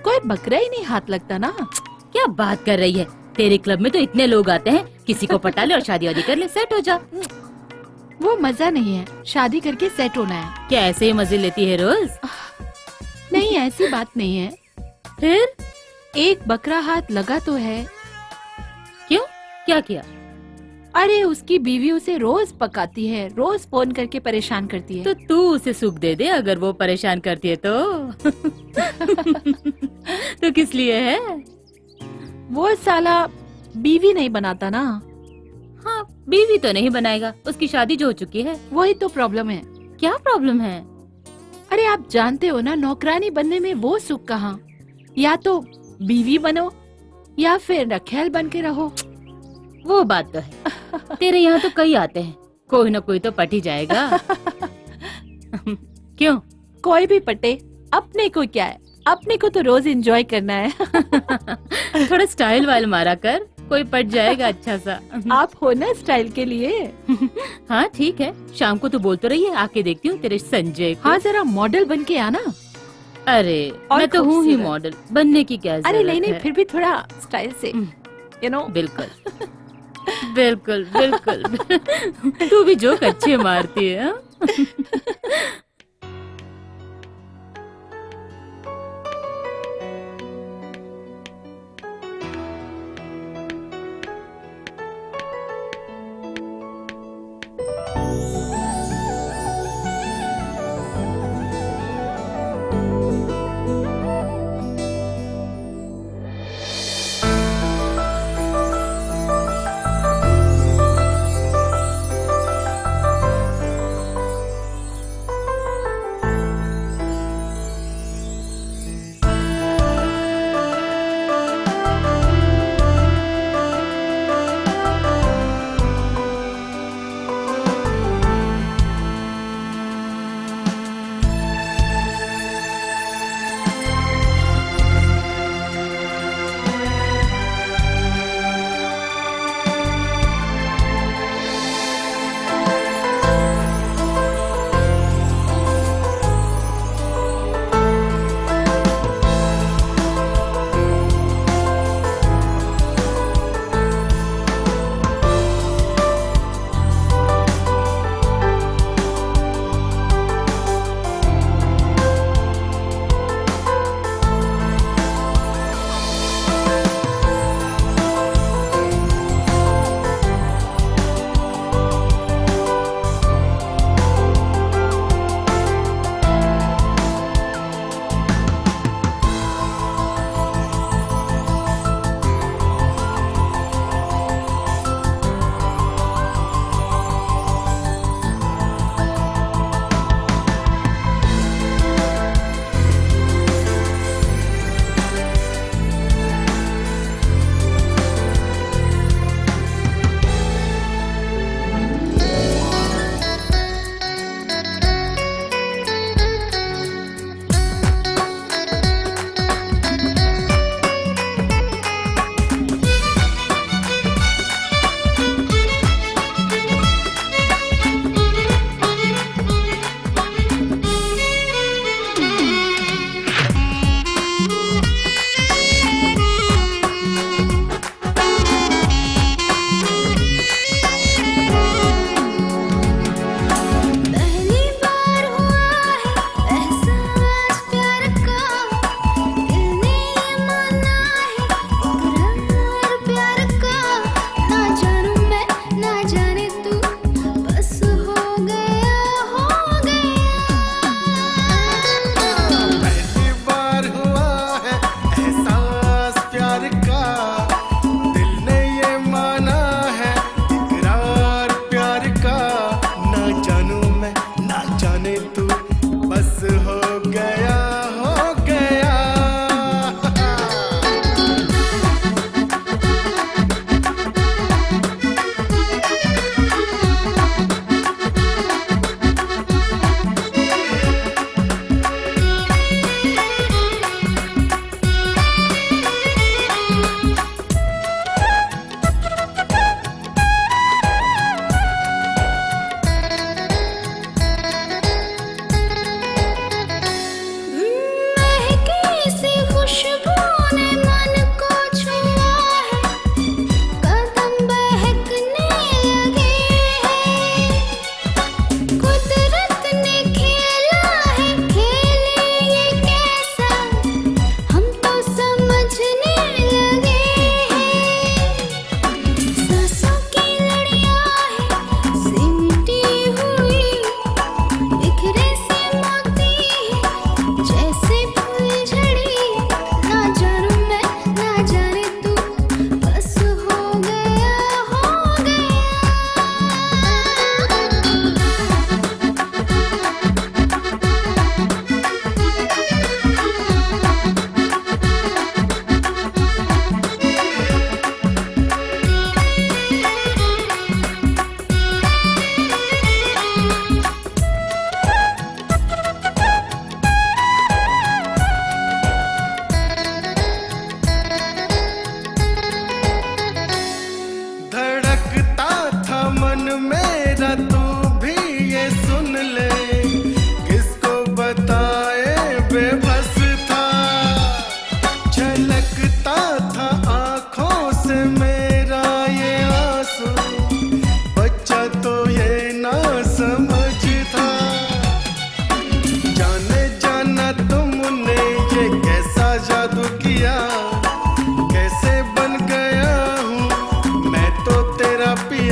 कोई बकरा ही नहीं हाथ लगता ना। क्या बात कर रही है? तेरे क्लब में तो इतने लोग आते हैं, किसी को पटा ले और शादी वादी कर ले, सेट हो जा। वो मजा नहीं है, शादी करके सेट होना है। क्या ऐसे ही मजे लेती है रोज? नहीं, ऐसी बात नहीं है। फिर एक बकरा हाथ लगा तो है। क्यों, क्या किया? अरे उसकी बीवी उसे रोज पकाती है, रोज फोन करके परेशान करती है। तो तू उसे सुख दे दे अगर वो परेशान करती है तो। तो किस लिए है? वो साला बीवी नहीं बनाता ना। हाँ, बीवी तो नहीं बनाएगा, उसकी शादी जो हो चुकी है। वही तो प्रॉब्लम है। क्या प्रॉब्लम है? अरे आप जानते हो ना, नौकरानी बनने में वो सुख कहाँ। या तो बीवी बनो या फिर रखेल बन के रहो। वो बात तो है। तेरे यहाँ तो कई आते हैं, कोई ना कोई तो पट ही जाएगा। क्यों? कोई भी पटे, अपने को क्या है, अपने को तो रोज एंजॉय करना है। थोड़ा स्टाइल वाइल मारा कर, कोई पट जाएगा अच्छा सा। आप हो ना स्टाइल के लिए। हाँ ठीक है, शाम को तू बोल तो रही है, आके देखती हूँ तेरे संजय को। हाँ, जरा मॉडल बन के आना। अरे और मैं तो हूँ ही खूबसूरत। मॉडल, बनने की क्या जरूरत अरे नहीं नहीं, है? फिर भी थोड़ा स्टाइल से, यू नो। बिल्कुल बिल्कुल बिल्कुल। तू भी जोक अच्छे मारती है। हाँ?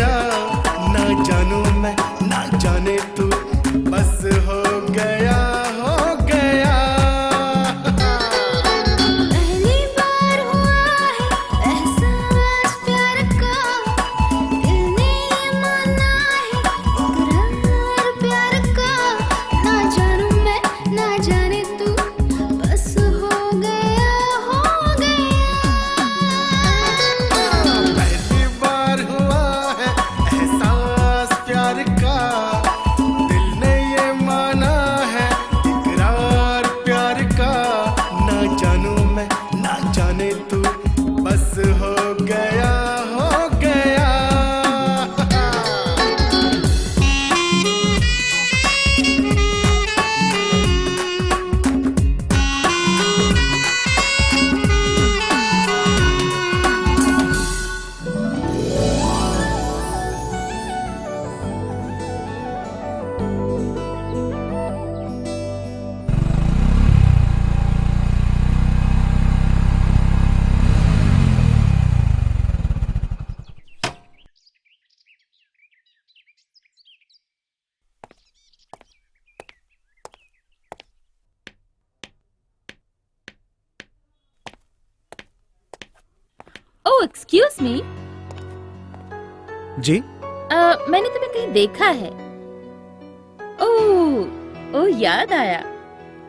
गया, ना जानू मैं ना जाने तू, बस हो गया हो गया। पहली बार हुआ है एहसास प्यार का, दिल ने ये माना है इकरार प्यार का, ना जानू मैं ना जाने तू, बस हो गया हो गया। पहली बार हुआ है एहसास प्यार का, दिल ने ये माना है इकरार प्यार का, ना जानू मैं ना जाने तू, बस हो गया हो गया। ओह एक्सक्यूज मी, जी मैंने तुम्हें कहीं देखा है। ओह याद आया,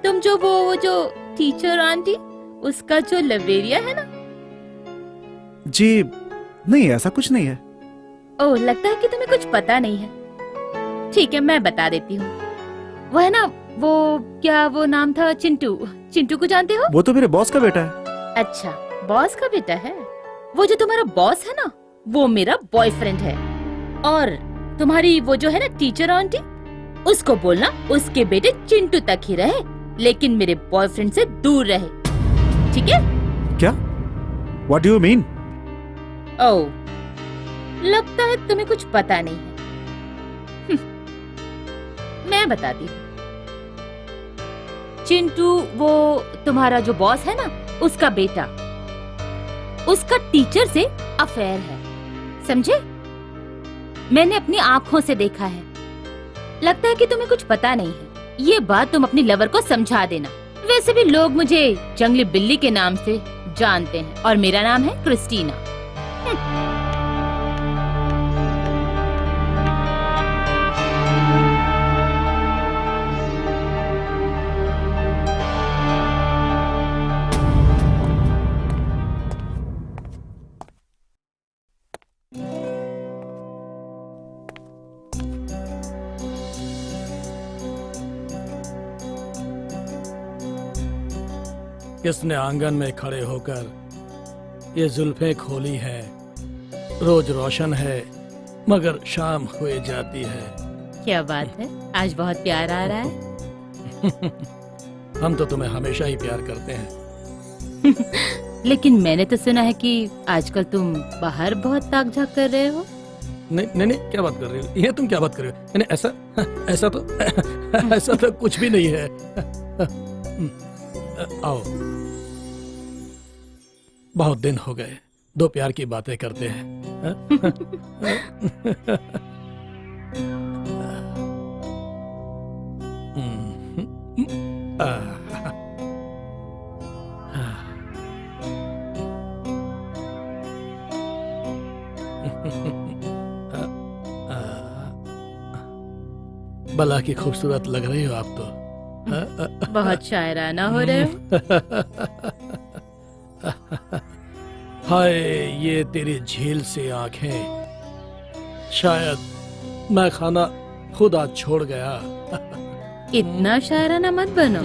तुम जो वो जो टीचर आंटी, उसका जो लवेरिया है ना। जी नहीं, ऐसा कुछ नहीं है। ओह लगता है कि तुम्हें कुछ पता नहीं है। ठीक है, मैं बता देती हूँ। वो है ना, वो क्या वो नाम था, चिंटू। चिंटू को जानते हो? वो तो मेरे बॉस का बेटा है। अच्छा, बॉस का बेटा है। वो जो तुम्हारा बॉस है ना, वो मेरा बॉयफ्रेंड है। और तुम्हारी वो जो है ना टीचर आंटी, उसको बोलना उसके बेटे चिंटू तक ही रहे, लेकिन मेरे बॉयफ्रेंड से दूर रहे, ठीक है? क्या? What do you mean? ओह, लगता है तुम्हें कुछ पता नहीं है। मैं बताती हूँ। चिंटू वो तुम्हारा जो बॉस है ना, उसका बेटा, उसका टीचर से अफेयर है, समझे? मैंने अपनी आंखों से देखा है। लगता है कि तुम्हें कुछ पता नहीं है। ये बात तुम अपनी लवर को समझा देना। वैसे भी लोग मुझे जंगली बिल्ली के नाम से जानते हैं, और मेरा नाम है क्रिस्टीना। किसने आंगन में खड़े होकर ये जुल्फें खोली है। रोज रोशन है मगर शाम हुए जाती है। क्या बात है, आज बहुत प्यार आ रहा है। हम तो तुम्हें हमेशा ही प्यार करते हैं। लेकिन मैंने तो सुना है कि आजकल तुम बाहर बहुत ताक झाक कर रहे हो। नहीं नहीं, क्या बात कर रही हो? ये तुम क्या बात कर रही हो? नहीं, ऐसा तो कुछ भी नहीं है। आओ, बहुत दिन हो गए, दो प्यार की बातें करते हैं। भला की खूबसूरत लग रही हो आप तो। बहुत शायराना हो रहे हो। हाय ये तेरी झील से आंखें, शायद मैं खाना खुद आज छोड़ गया। इतना शायराना मत बनो।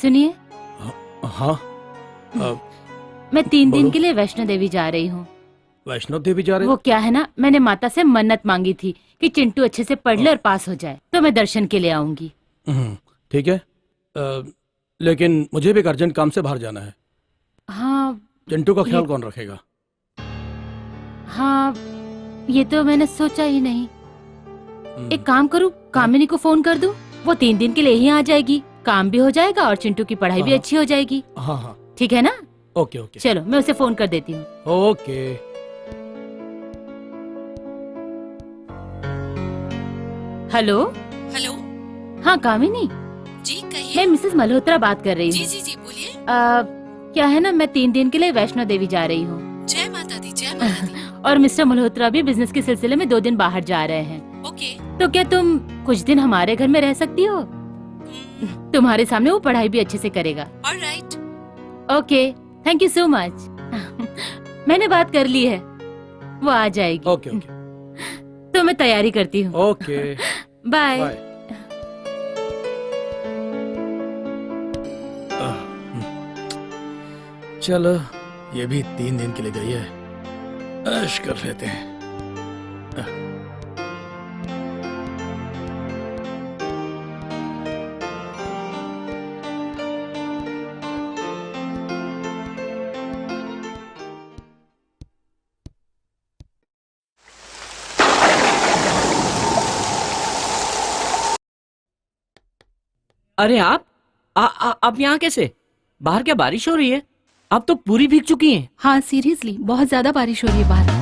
सुनिए, हाँ मैं 3 दिन बोलो। के लिए वैष्णो देवी जा रही हूँ। वैष्णो देवी जा रहे वो क्या है ना, मैंने माता से मन्नत मांगी थी कि चिंटू अच्छे से पढ़ ले और पास हो जाए, तो मैं दर्शन के लिए आऊंगी। ठीक है, लेकिन मुझे भी एक अर्जेंट काम से बाहर जाना है। हाँ चिंटू का ख्याल ये- कौन रखेगा? हाँ, ये तो मैंने सोचा ही नहीं। एक काम करूँ, कामिनी को फोन कर दूं, वो 3 दिन के लिए ही आ जाएगी, काम भी हो जाएगा और चिंटू की पढ़ाई भी हाँ। अच्छी हो जाएगी। हाँ हाँ, ठीक है ना? ओके ओके चलो मैं उसे फोन कर देती हूँ। ओके। हेलो। हेलो। हाँ कामिनी, जी कहिए। मैं मिसेस मल्होत्रा बात कर रही जी हूँ। जी जी बोलिए। क्या है ना, मैं 3 दिन के लिए वैष्णो देवी जा रही हूँ जय माता दी, जय माता दी। और मिस्टर मल्होत्रा भी बिजनेस के सिलसिले में 2 दिन बाहर जा रहे हैं। ओके। तो क्या तुम कुछ दिन हमारे घर में रह सकती हो? तुम्हारे सामने वो पढ़ाई भी अच्छे से करेगा। Alright. Okay, thank you so much. मैंने बात कर ली है, वो आ जाएगी। ओके ओके तो मैं तैयारी करती हूँ। Okay bye. बाय। चलो, ये भी 3 दिन के लिए गई है, ऐश कर लेते हैं। अरे आप यहाँ कैसे? बाहर क्या बारिश हो रही है? आप तो पूरी भीग चुकी हैं। हाँ सीरियसली, बहुत ज्यादा बारिश हो रही है बाहर।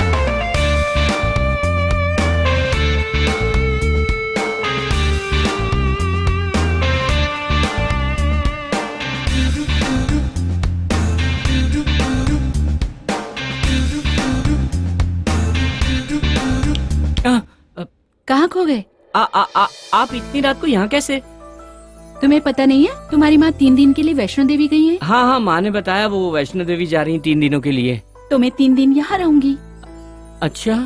कहाँ खो गए? आप इतनी रात को यहाँ कैसे? तुम्हें पता नहीं है, तुम्हारी माँ 3 दिन के लिए वैष्णो देवी गई है, हाँ हाँ, माँ ने बताया वो वैष्णो देवी जा रही हैं 3 दिनों के लिए। तो मैं 3 दिन यहाँ रहूंगी। अच्छा?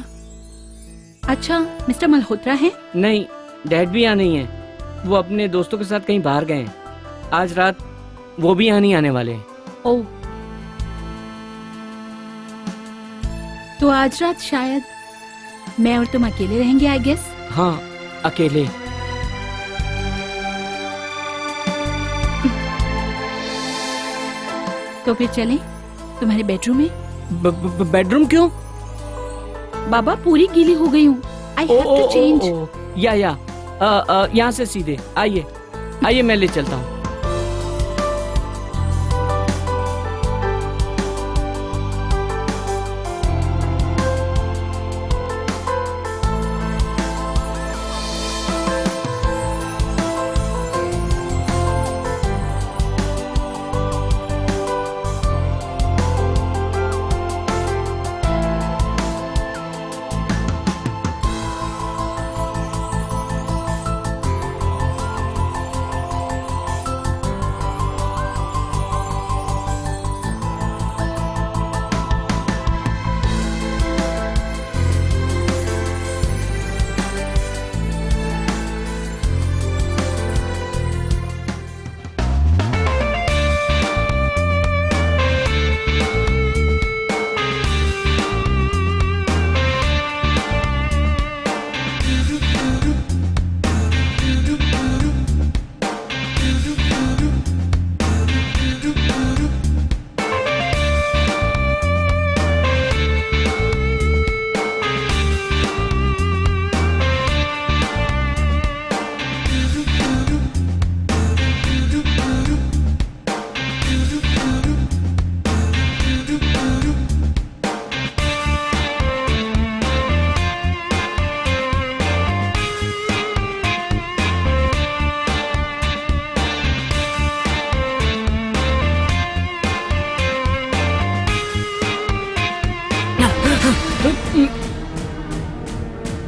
अच्छा, मिस्टर मल्होत्रा है? नहीं, डैड भी यहाँ नहीं है, वो अपने दोस्तों के साथ कहीं बाहर गए हैं। आज रात वो भी यहाँ नहीं आने वाले हैं। ओ, तो आज रात शायद मैं और तुम अकेले रहेंगे, आई गेस। हाँ, अकेले। तो फिर चलें तुम्हारे बेडरूम में। बेडरूम क्यों? बाबा पूरी गीली हो गई हूँ, आई हैव टू चेंज। या यहाँ से सीधे आइए, आइए मैं ले चलता हूँ।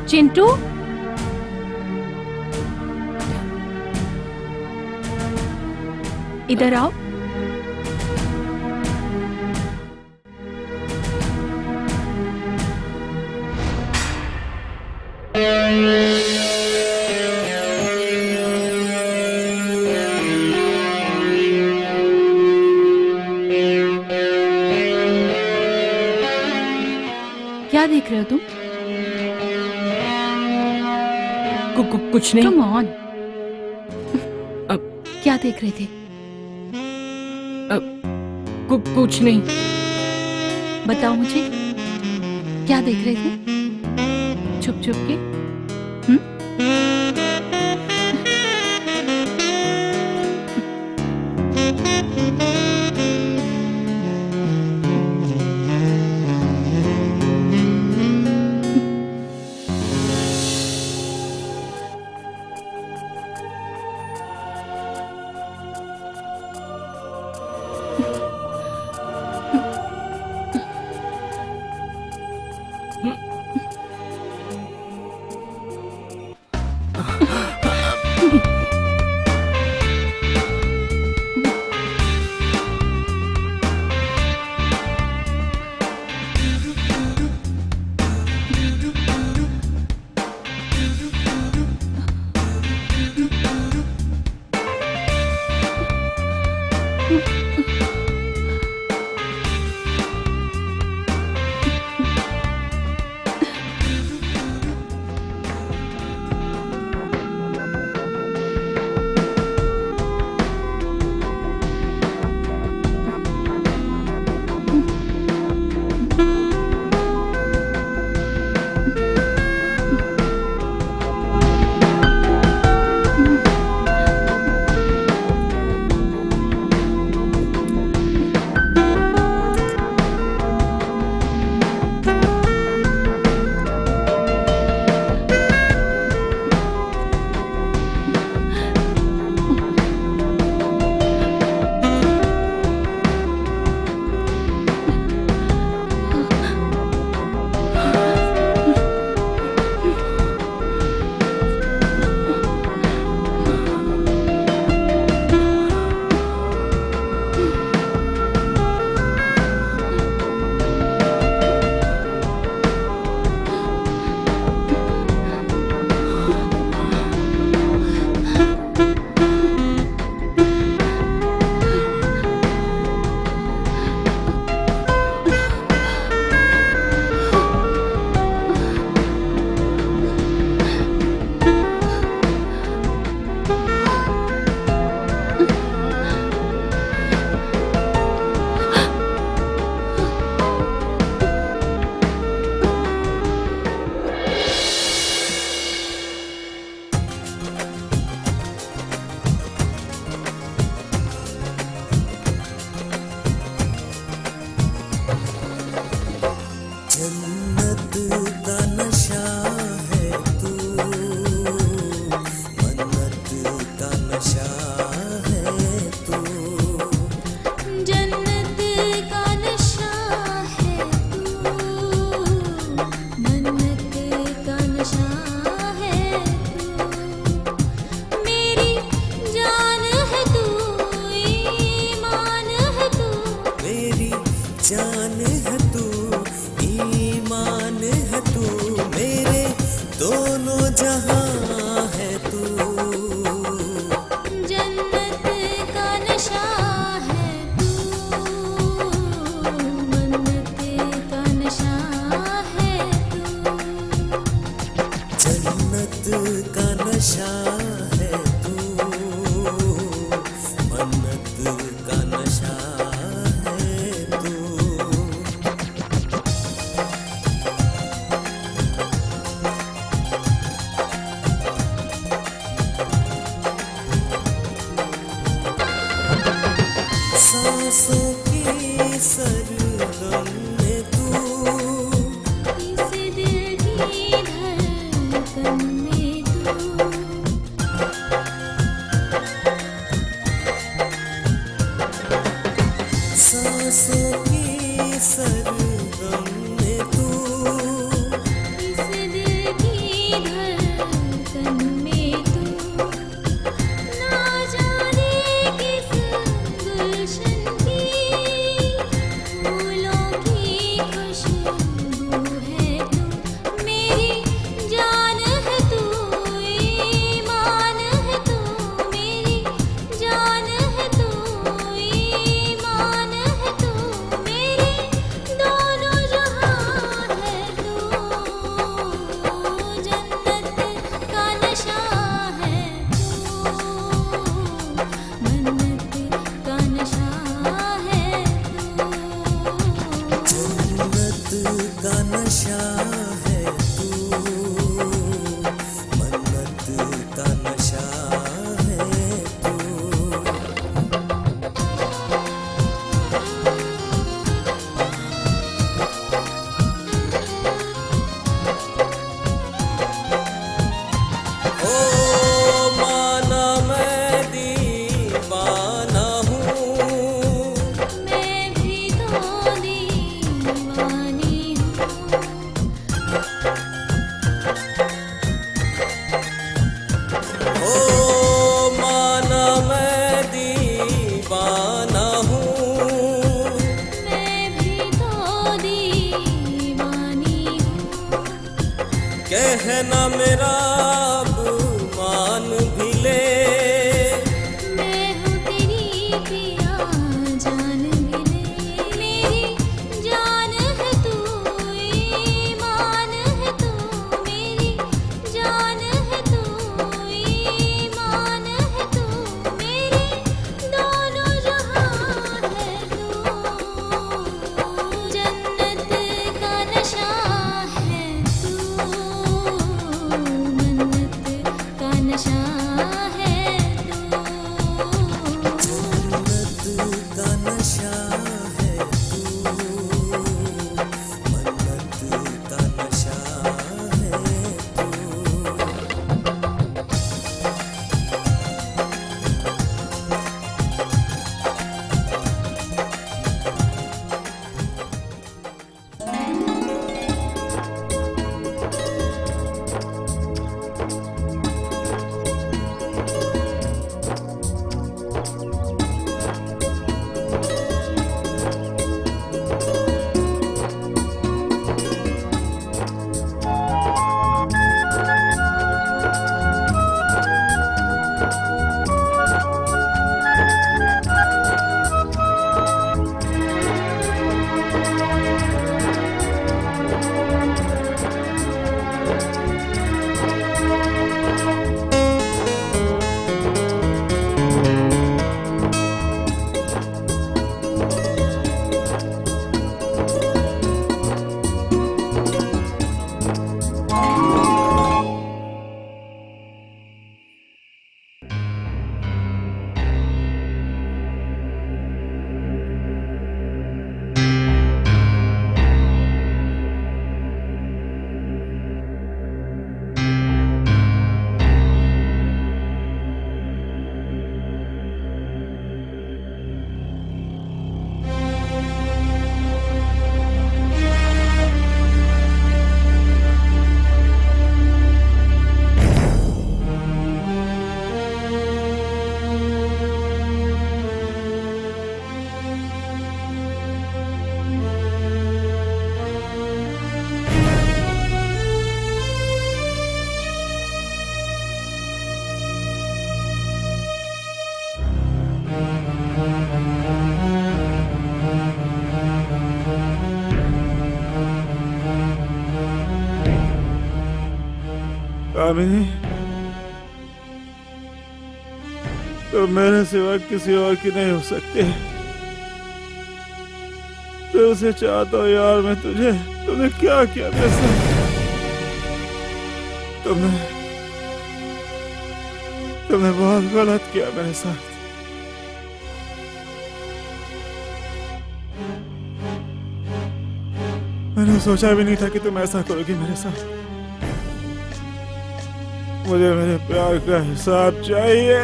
चिंटू, इधर आओ। क्या देख रहे हो तुम? कुछ नहीं। Come on. अब क्या देख रहे थे? कुछ नहीं। बताओ मुझे, क्या देख रहे थे छुप छुप के? दोनों जहां नशा है तू, मन्नत का नशा है तू। ओ माना मैं दीवाना हूँ, मैं भी तो दीवानी हूँ। ओ माना मैं दीवाना हूँ, मैं भी तो दीवानी हूँ। कहना मेरा मान भी ले, मैं हूँ तेरी पिया जान भी ले। मेरी जान है तू, ईमान है तू। मेरी जान है तू, ईमान है तू। मेरी दोनों जहां है तू। जन्नत का नशा है तू, मन्नत का नशा है तू। जन्नत का नशा है तू, मन्नत का नशा है तू। कामिनी, तो मेरे सिवा किसी और की नहीं हो सकती। दिल से चाहता हूँ यार मैं तुझे। तुमने क्या किया मेरे साथ? तुमने बहुत गलत किया मेरे साथ। मैंने सोचा भी नहीं था कि तुम ऐसा करोगी मेरे साथ। मुझे मेरे प्यार का हिसाब चाहिए,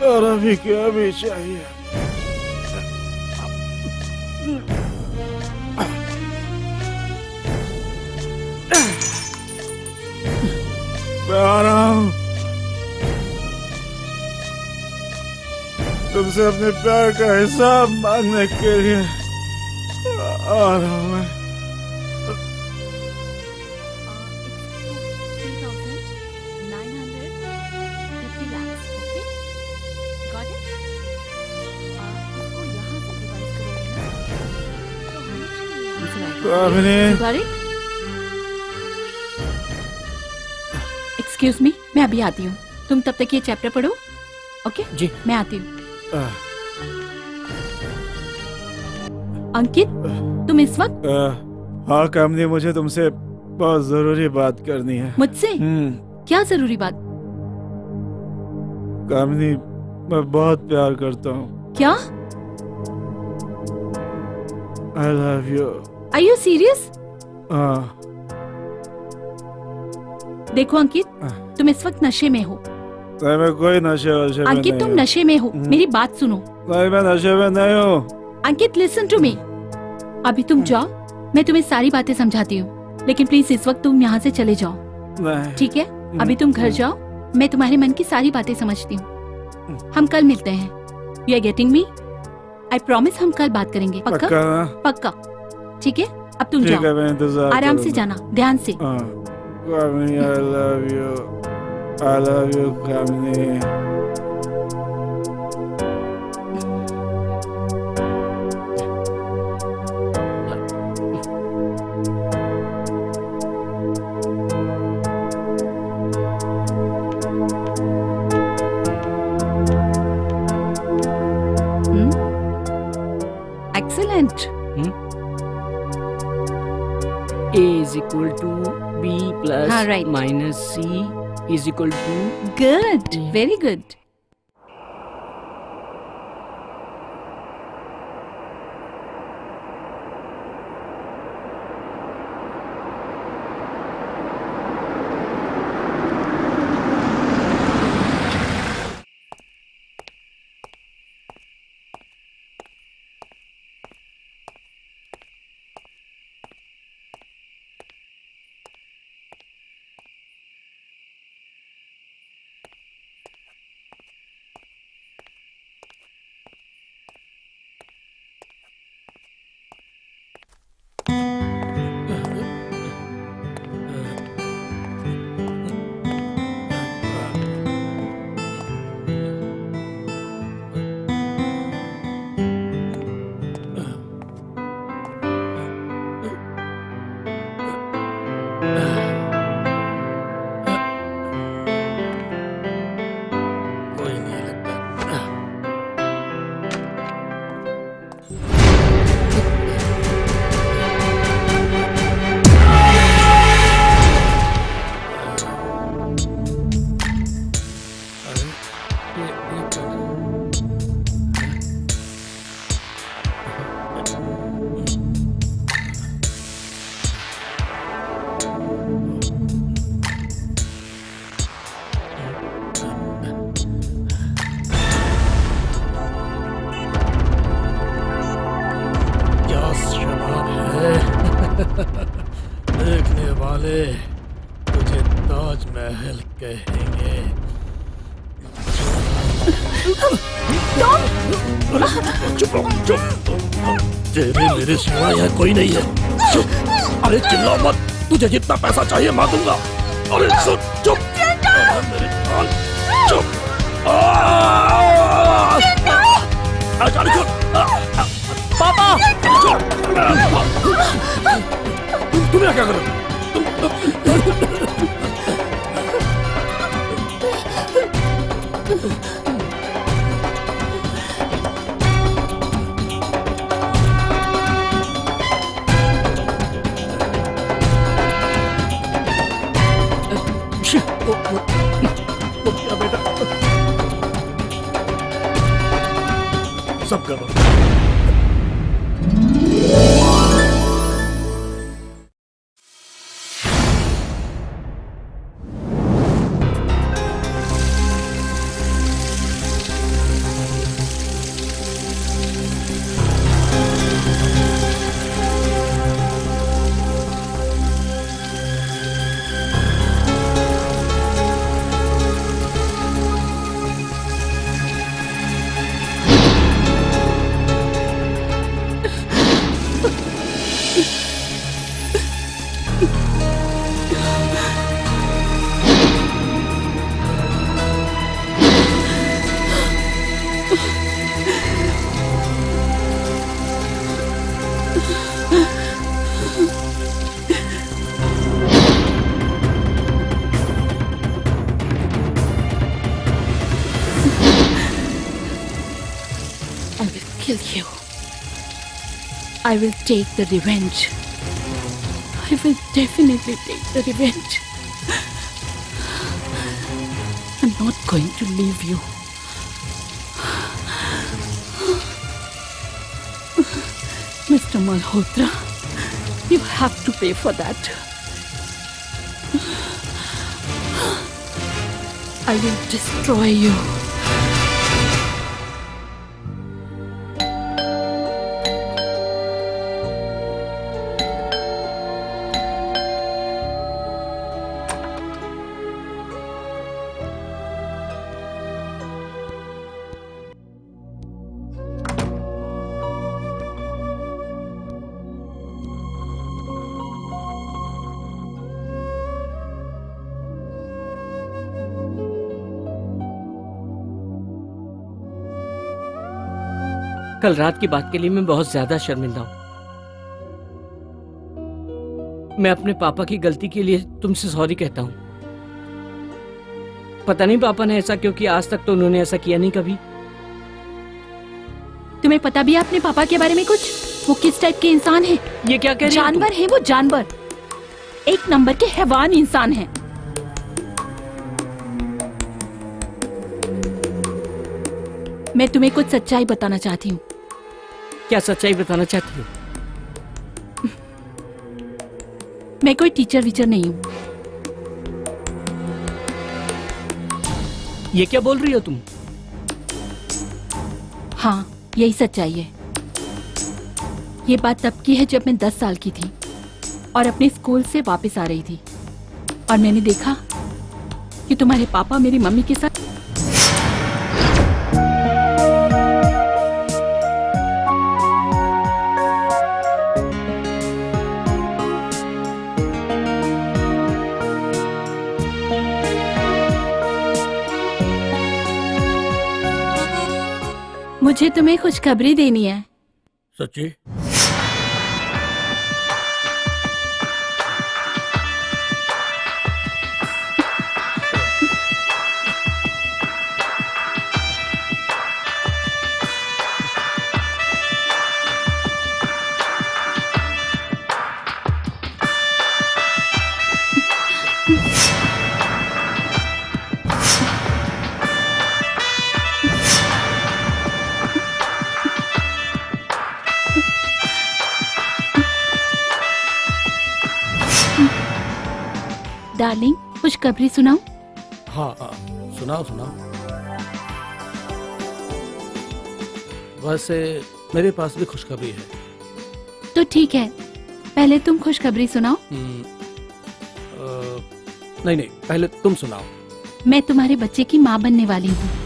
और अभी क्या भी चाहिए। मैं आ रहा हूँ तुमसे अपने प्यार का हिसाब मांगने के लिए। आ रहा हूँ मैं। एक्सक्यूज मी, मैं अभी आती हूँ। तुम तब तक ये चैप्टर पढ़ो। ओके जी। मैं आती हूँ। अंकित, तुम इस वक्त हाँ कामनी, मुझे तुमसे बहुत जरूरी बात करनी है। मुझसे क्या जरूरी बात? कामनी, मैं बहुत प्यार करता हूँ। क्या? I love you. Are you serious? हाँ। देखो अंकित, तुम इस वक्त नशे में हो। नहीं, मैं कोई नशे वशे में अंकित नहीं तुम हूँ। नशे में हो, मेरी बात सुनो। नहीं, मैं नशे में नहीं हूँ। अंकित लिसन टू मी। अभी तुम जाओ, मैं तुम्हें सारी बातें समझाती हूँ, लेकिन प्लीज इस वक्त तुम यहाँ से चले जाओ, नहीं। ठीक है? अभी तुम घर जाओ, मैं तुम्हारे मन की सारी बातें समझती हूँ। हम कल मिलते हैं। You are getting me? I promise हम कल बात करेंगे। पक्का? पक्का ना? पक्का। ठीक है, अब तुम ठीक है, जाओ, मैं इंतजार आराम से करूंगा। जाना, ध्यान से। हाँ। Kamini, I love you. I love you, Kamini. Excellent. A is equal to B plus हाँ, right. minus C is equal to good, very good. कोई नहीं लगता। क्या शबाब है। देखने वाले तुझे ताजमहल कहेंगे। चुप रहो, चुप। तेरे मेरे सिवा यहाँ कोई नहीं है। चुप। अरे चिल्लाओ मत, तुझे जितना पैसा चाहिए मैं दूंगा। अरे सुन, चुप। अरे मेरी जान, चुप। अरे चुप। पापा! तुम यहाँ क्या कर रहे हो? वो क्या बेटा? सब करो। I will kill you. I will take the revenge. I will definitely take the revenge. I'm not going to leave you. Mr. Malhotra, you have to pay for that. I will destroy you. कल रात की बात के लिए मैं बहुत ज्यादा शर्मिंदा हूँ। मैं अपने पापा की गलती के लिए तुमसे सॉरी कहता हूँ। पता नहीं पापा ने ऐसा क्यों किया, आज तक तो उन्होंने ऐसा किया नहीं कभी। तुम्हें पता भी है अपने पापा के बारे में कुछ? वो किस टाइप के इंसान हैं? ये क्या कह रही हो तुम? जानवर है वो, जानवर। एक नंबर के हैवान इंसान हैं। मैं तुम्हें कुछ सच्चाई बताना चाहती हूँ। क्या सच्चाई बताना चाहती हो? मैं कोई टीचर वीचर नहीं हूँ। ये क्या बोल रही हो तुम? हाँ, यही सच्चाई है। ये बात तब की है जब मैं 10 साल की थी और अपने स्कूल से वापस आ रही थी और मैंने देखा कि तुम्हारे पापा मेरी मम्मी के साथ मुझे तुम्हें खुशखबरी देनी है। सच्ची? डार्लिंग, खुशखबरी सुनाऊं? हाँ सुनाओ सुनाओ। वैसे मेरे पास भी खुशखबरी है। तो ठीक है, पहले तुम खुशखबरी सुनाओ। नहीं नहीं, पहले तुम सुनाओ। मैं तुम्हारे बच्चे की माँ बनने वाली हूँ।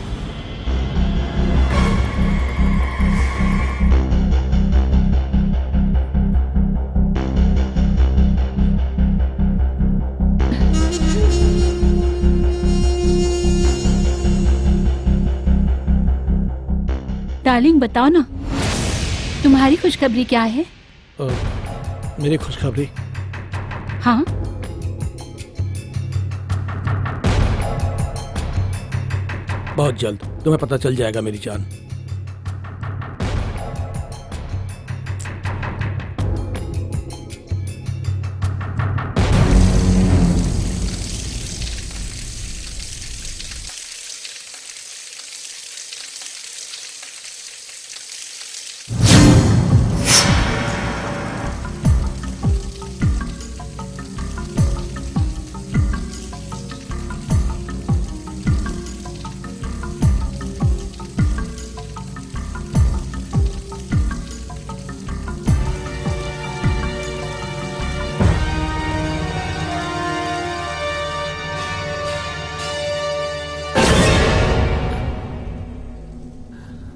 डार्लिंग बताओ ना, तुम्हारी खुशखबरी क्या है? मेरी खुशखबरी? हाँ, बहुत जल्द तुम्हें पता चल जाएगा मेरी जान।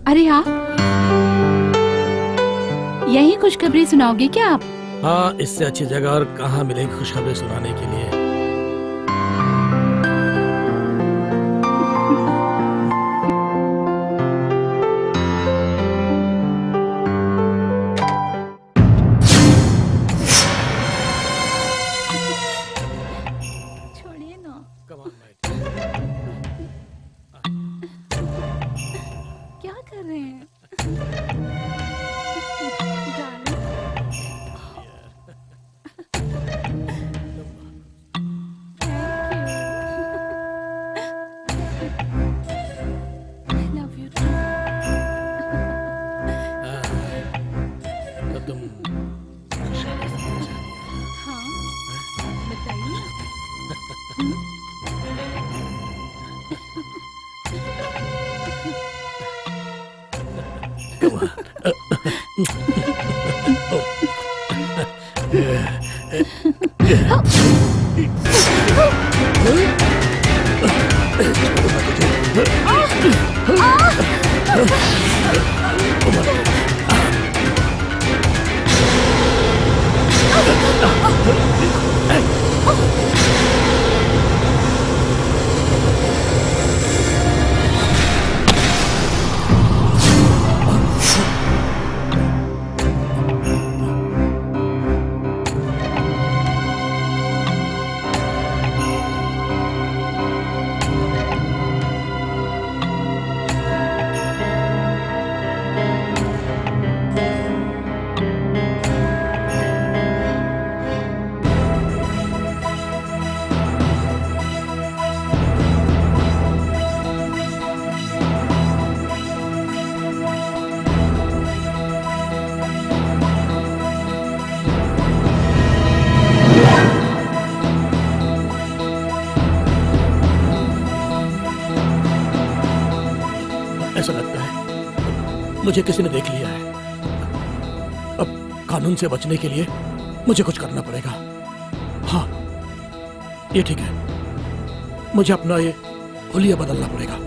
अरे हाँ, यही खुशखबरी सुनाओगे क्या आप? हाँ, इससे अच्छी जगह और कहाँ मिलेगी खुशखबरी सुनाने के लिए। छोड़िए ना। क्या कर रहे हैं? डार्लिंग। ऐसा लगता है मुझे किसी ने देख लिया है। अब कानून से बचने के लिए मुझे कुछ करना पड़ेगा। हाँ, ये ठीक है, मुझे अपना ये हुलिया बदलना पड़ेगा।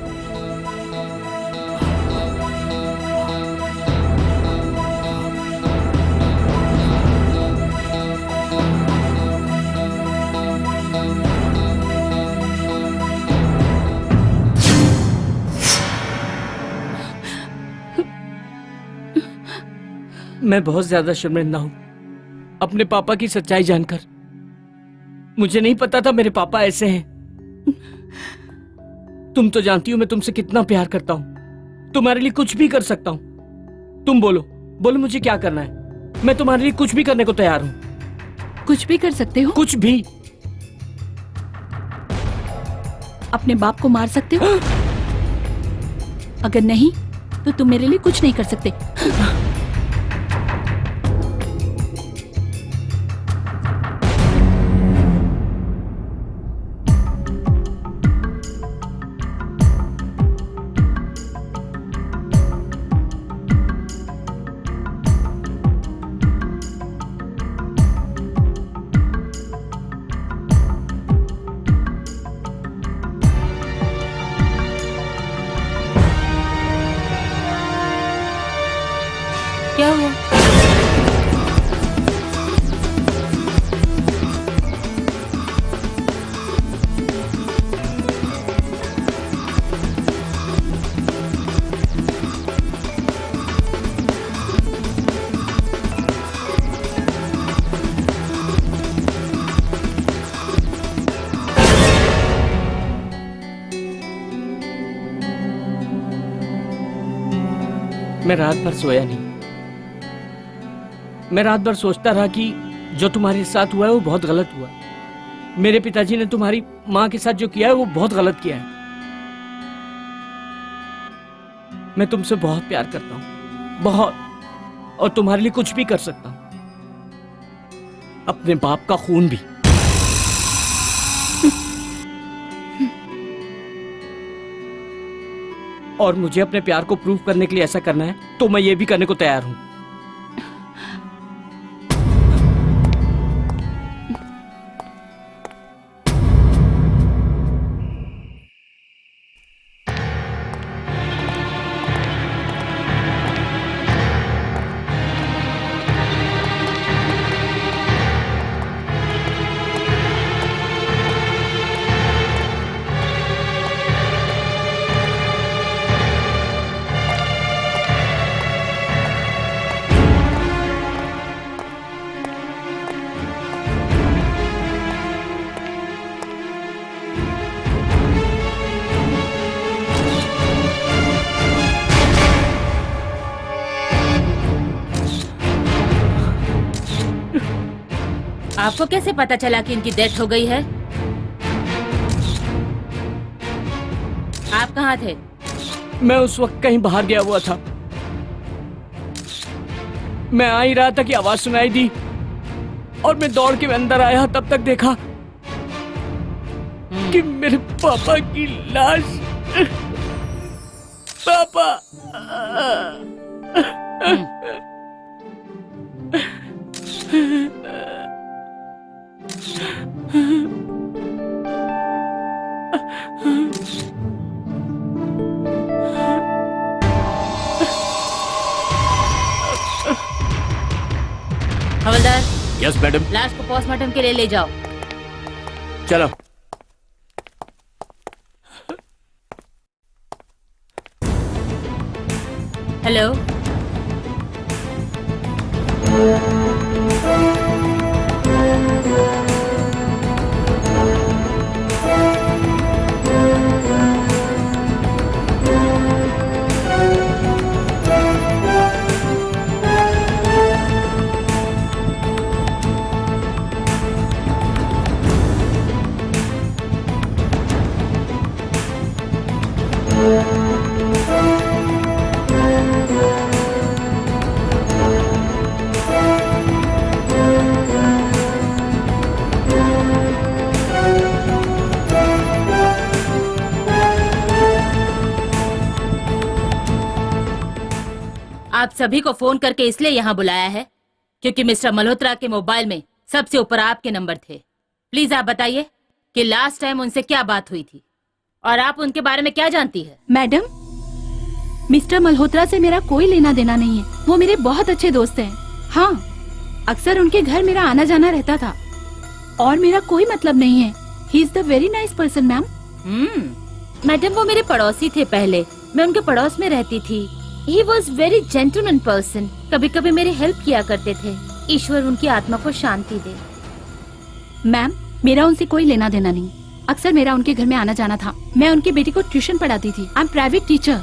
मैं बहुत ज्यादा शर्मिंदा हूं अपने पापा की सच्चाई जानकर। मुझे नहीं पता था मेरे पापा ऐसे हैं। तुम तो जानती हो मैं तुमसे कितना प्यार करता हूं, तुम्हारे लिए कुछ भी कर सकता हूं। तुम बोलो बोलो मुझे क्या करना है, मैं तुम्हारे लिए कुछ भी करने को तैयार हूं। कुछ भी कर सकते हो? कुछ भी। अपने बाप को मार सकते हो? अगर नहीं तो तुम मेरे लिए कुछ नहीं कर सकते। क्या हुआ? मैं रात भर सोया नहीं। मैं रात भर सोचता रहा कि जो तुम्हारे साथ हुआ है वो बहुत गलत हुआ। मेरे पिताजी ने तुम्हारी माँ के साथ जो किया है वो बहुत गलत किया है। मैं तुमसे बहुत प्यार करता हूँ, बहुत, और तुम्हारे लिए कुछ भी कर सकता हूँ, अपने बाप का खून भी। और मुझे अपने प्यार को प्रूव करने के लिए ऐसा करना है तो मैं ये भी करने को तैयार हूं। आपको कैसे पता चला कि इनकी डेथ हो गई है? आप कहाँ थे? मैं उस वक्त कहीं बाहर गया हुआ था। मैं आ ही रहा था कि आवाज सुनाई दी और मैं दौड़ के अंदर आया, तब तक देखा कि मेरे पापा की लाश। पापा हवलदार, यस मैडम। लाश को पोस्टमार्टम के लिए ले जाओ। चलो। हेलो। आप सभी को फोन करके इसलिए यहाँ बुलाया है क्योंकि मिस्टर मल्होत्रा के मोबाइल में सबसे ऊपर आपके नंबर थे। प्लीज आप बताइए कि लास्ट टाइम उनसे क्या बात हुई थी और आप उनके बारे में क्या जानती है। मैडम, मिस्टर मल्होत्रा से मेरा कोई लेना देना नहीं है। वो मेरे बहुत अच्छे दोस्त हैं। हाँ, अक्सर उनके घर मेरा आना जाना रहता था और मेरा कोई मतलब नहीं है। He is the very nice person ma'am. Madam, वो मेरे पड़ोसी थे पहले। मैं उनके पड़ोस में रहती थी। He was very gentleman person. कभी कभी मेरी हेल्प किया करते थे। ईश्वर उनकी आत्मा को शांति दे। मैम, मेरा उनसे कोई लेना देना नहीं। अक्सर मेरा उनके घर में आना जाना था। मैं उनकी बेटी को ट्यूशन पढ़ाती थी। I am private teacher.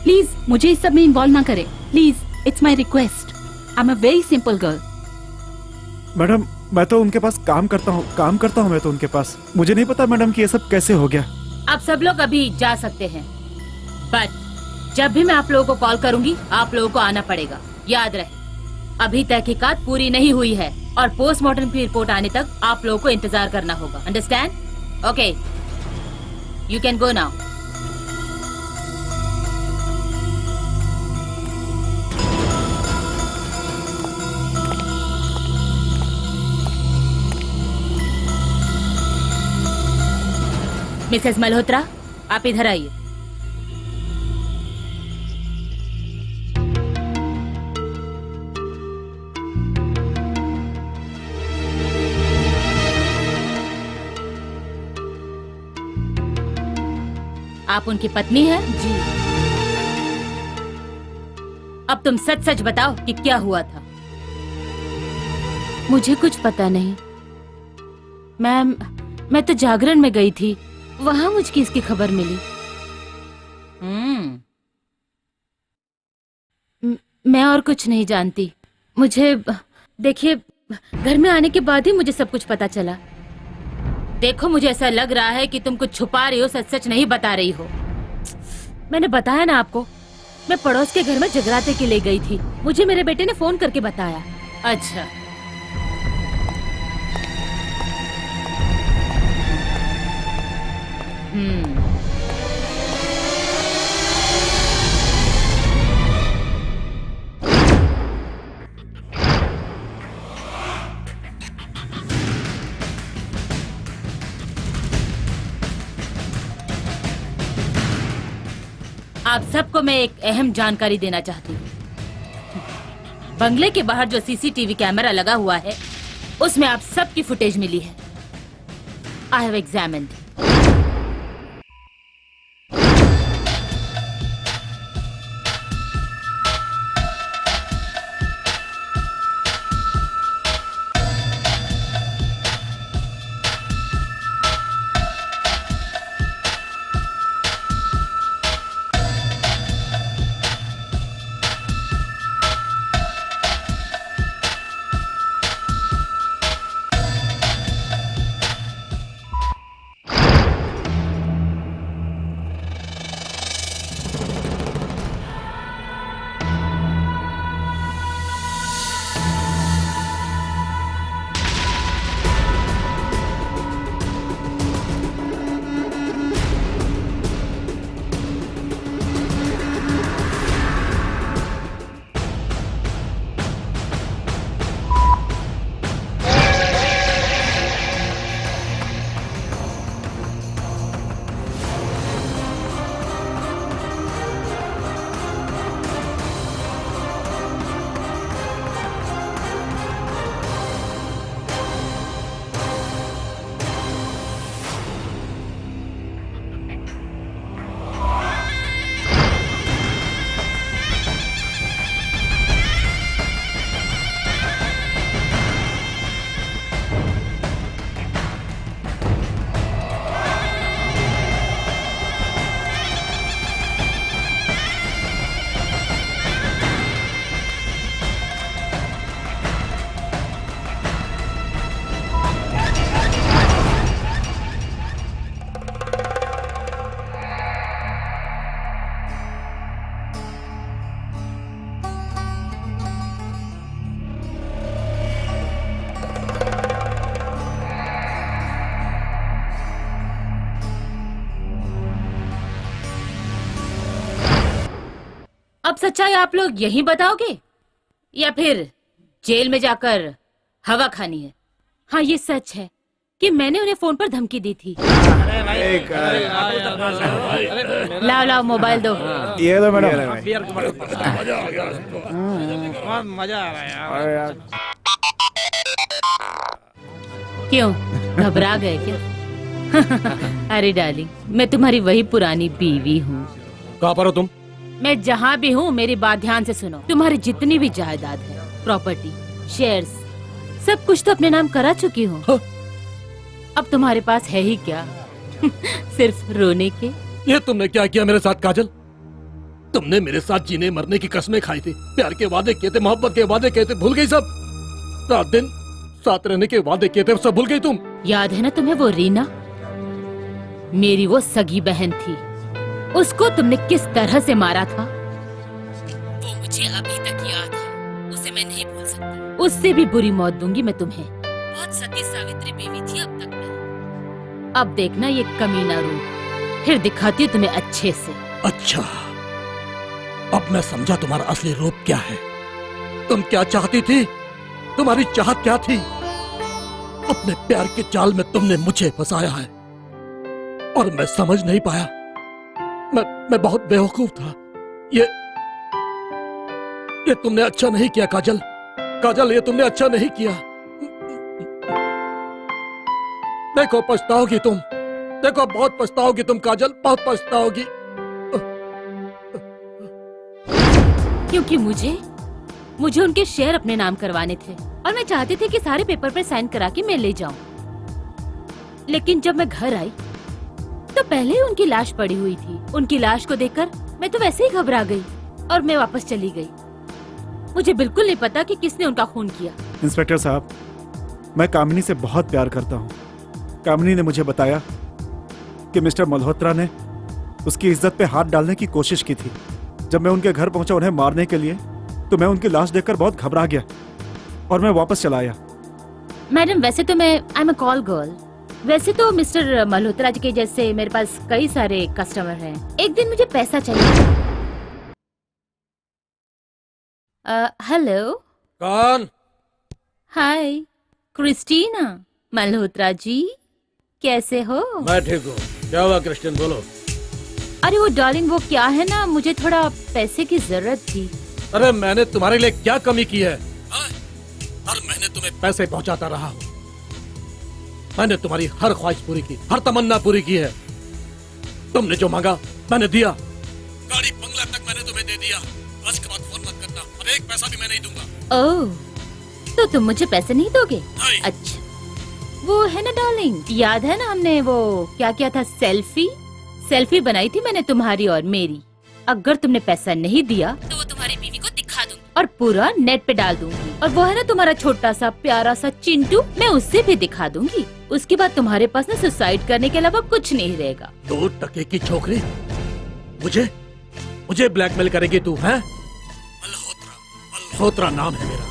Please मुझे इस सब में इन्वॉल्व ना करें। Please, it's my request. I am a very simple girl. Madam, मैं तो उनके पास काम करता हूँ मैं तो उनके पास। मुझे नहीं पता मैडम कि ये सब कैसे हो गया। आप सब लोग अभी जा सकते हैं, बट जब भी मैं आप लोगों को कॉल करूंगी आप लोगों को आना पड़ेगा। याद रहे, अभी तहकीकात पूरी नहीं हुई है और पोस्टमार्टम की रिपोर्ट आने तक आप लोगों को इंतजार करना होगा। Understand? Okay, you can go now. Mrs Malhotra, आप इधर आइए। आप उनकी पत्नी हैं? जी। अब तुम सच सच बताओ कि क्या हुआ था। मुझे कुछ पता नहीं मैम। मैं तो जागरण में गई थी, वहां मुझे इसकी खबर मिली। मैं और कुछ नहीं जानती। मुझे देखिए, घर में आने के बाद ही मुझे सब कुछ पता चला। देखो, मुझे ऐसा लग रहा है कि तुम कुछ छुपा रही हो, सच सच नहीं बता रही हो। मैंने बताया ना आपको, मैं पड़ोस के घर में जगराते के लिए गई थी। मुझे मेरे बेटे ने फोन करके बताया। अच्छा, आप सबको मैं एक अहम जानकारी देना चाहती हूँ। बंगले के बाहर जो सीसीटीवी कैमरा लगा हुआ है उसमें आप सबकी फुटेज मिली है। I have examined. अब सच्चाई आप लोग यही बताओगे या फिर जेल में जाकर हवा खानी है? हाँ, ये सच है कि मैंने उन्हें फोन पर धमकी दी थी। लाओ लाओ मोबाइल दो। ये लो मैडम। मजा आ रहा है यार। क्यों, घबरा गए क्या? अरे डार्लिंग, मैं तुम्हारी वही पुरानी बीवी हूँ। कहाँ पर हो तुम? मैं जहाँ भी हूँ मेरी बात ध्यान से सुनो। तुम्हारी जितनी भी जायदाद है, प्रॉपर्टी, शेयर्स, सब कुछ तो अपने नाम करा चुकी हूँ। अब तुम्हारे पास है ही क्या? सिर्फ रोने के। ये तुमने क्या किया मेरे साथ काजल? तुमने मेरे साथ जीने मरने की कसमें खाई थी, प्यार के वादे किए थे, मोहब्बत के वादे किए थे, भूल गई सब? रात दिन साथ रहने के वादे किए थे, सब भूल गई तुम? याद है ना तुम्हें वो रीना, मेरी वो सगी बहन थी, उसको तुमने किस तरह से मारा था? वो मुझे अभी तक याद है, उसे मैं नहीं भूल सकती। उससे भी बुरी मौत दूंगी मैं तुम्हें। बहुत सती सावित्री बीवी थी अब तक मैं। अब देखना ये कमीना रूप, फिर दिखाती हूँ तुम्हें अच्छे से। अच्छा, अब मैं समझा तुम्हारा असली रूप क्या है। तुम क्या चाहती थी? तुम्हारी चाहत क्या थी? अपने प्यार के जाल में तुमने मुझे फंसाया है और मैं समझ नहीं पाया। मैं बहुत बेवकूफ था। ये तुमने अच्छा नहीं किया काजल। काजल, ये तुमने अच्छा नहीं किया। देखो पछताओगी तुम, देखो बहुत पछताओगी तुम काजल, बहुत पछताओगी। क्योंकि मुझे उनके शेयर अपने नाम करवाने थे और मैं चाहती थी कि सारे पेपर पर साइन करा के मैं ले जाऊं। लेकिन जब मैं घर आई तो पहले ही उनकी लाश पड़ी हुई थी। उनकी लाश को देखकर मैं तो वैसे ही घबरा गई और मैं वापस चली गई। मुझे बिल्कुल नहीं पता कि किसने उनका खून किया। इंस्पेक्टर साहब, मैं कामिनी से बहुत प्यार करता हूँ। कामिनी ने मुझे बताया कि मिस्टर मल्होत्रा ने उसकी इज्जत पे हाथ डालने की कोशिश की थी। जब मैं उनके घर पहुंचा उन्हें मारने के लिए, तो मैं उनकी लाश देखकर बहुत घबरा गया और मैं वापस चला आया। मैडम, वैसे तो मैं I am a call girl. वैसे तो मिस्टर मल्होत्रा जी के जैसे मेरे पास कई सारे कस्टमर हैं। एक दिन मुझे पैसा चाहिए। हेलो। कौन? हाय, क्रिस्टीना। मल्होत्रा जी, कैसे हो? मैं ठीक हूँ। क्या हुआ क्रिस्टियन, बोलो। अरे वो डार्लिंग, वो क्या है ना, मुझे थोड़ा पैसे की जरूरत थी। अरे मैंने तुम्हारे लिए क्या कमी की है? हर महीने तुम्हें पैसे पहुंचाता रहा हूँ। मैंने तुम्हारी हर ख्वाहिश पूरी की, हर तमन्ना पूरी की है। तुमने जो मांगा मैंने दिया। गाड़ी बंगला तक मैंने तुम्हें दे दिया। आज के बाद फोन मत करना और एक पैसा भी मैं नहीं दूंगा। ओह, तो तुम मुझे पैसे नहीं दोगे? नहीं। अच्छा, वो है ना डार्लिंग, याद है ना हमने वो क्या किया था? सेल्फी बनाई थी मैंने तुम्हारी और मेरी। अगर तुमने पैसा नहीं दिया तो वो तुम्हारी बीवी को दिखा दूंगी और पूरा नेट पे डाल दूंगी। और वो है ना तुम्हारा छोटा सा प्यारा सा चिंटू, मैं उससे भी दिखा दूंगी। उसके बाद तुम्हारे पास ना सुसाइड करने के अलावा कुछ नहीं रहेगा। 2 टके की छोकरी मुझे ब्लैकमेल करेगी तू, हैं? मल्होत्रा नाम है मेरा,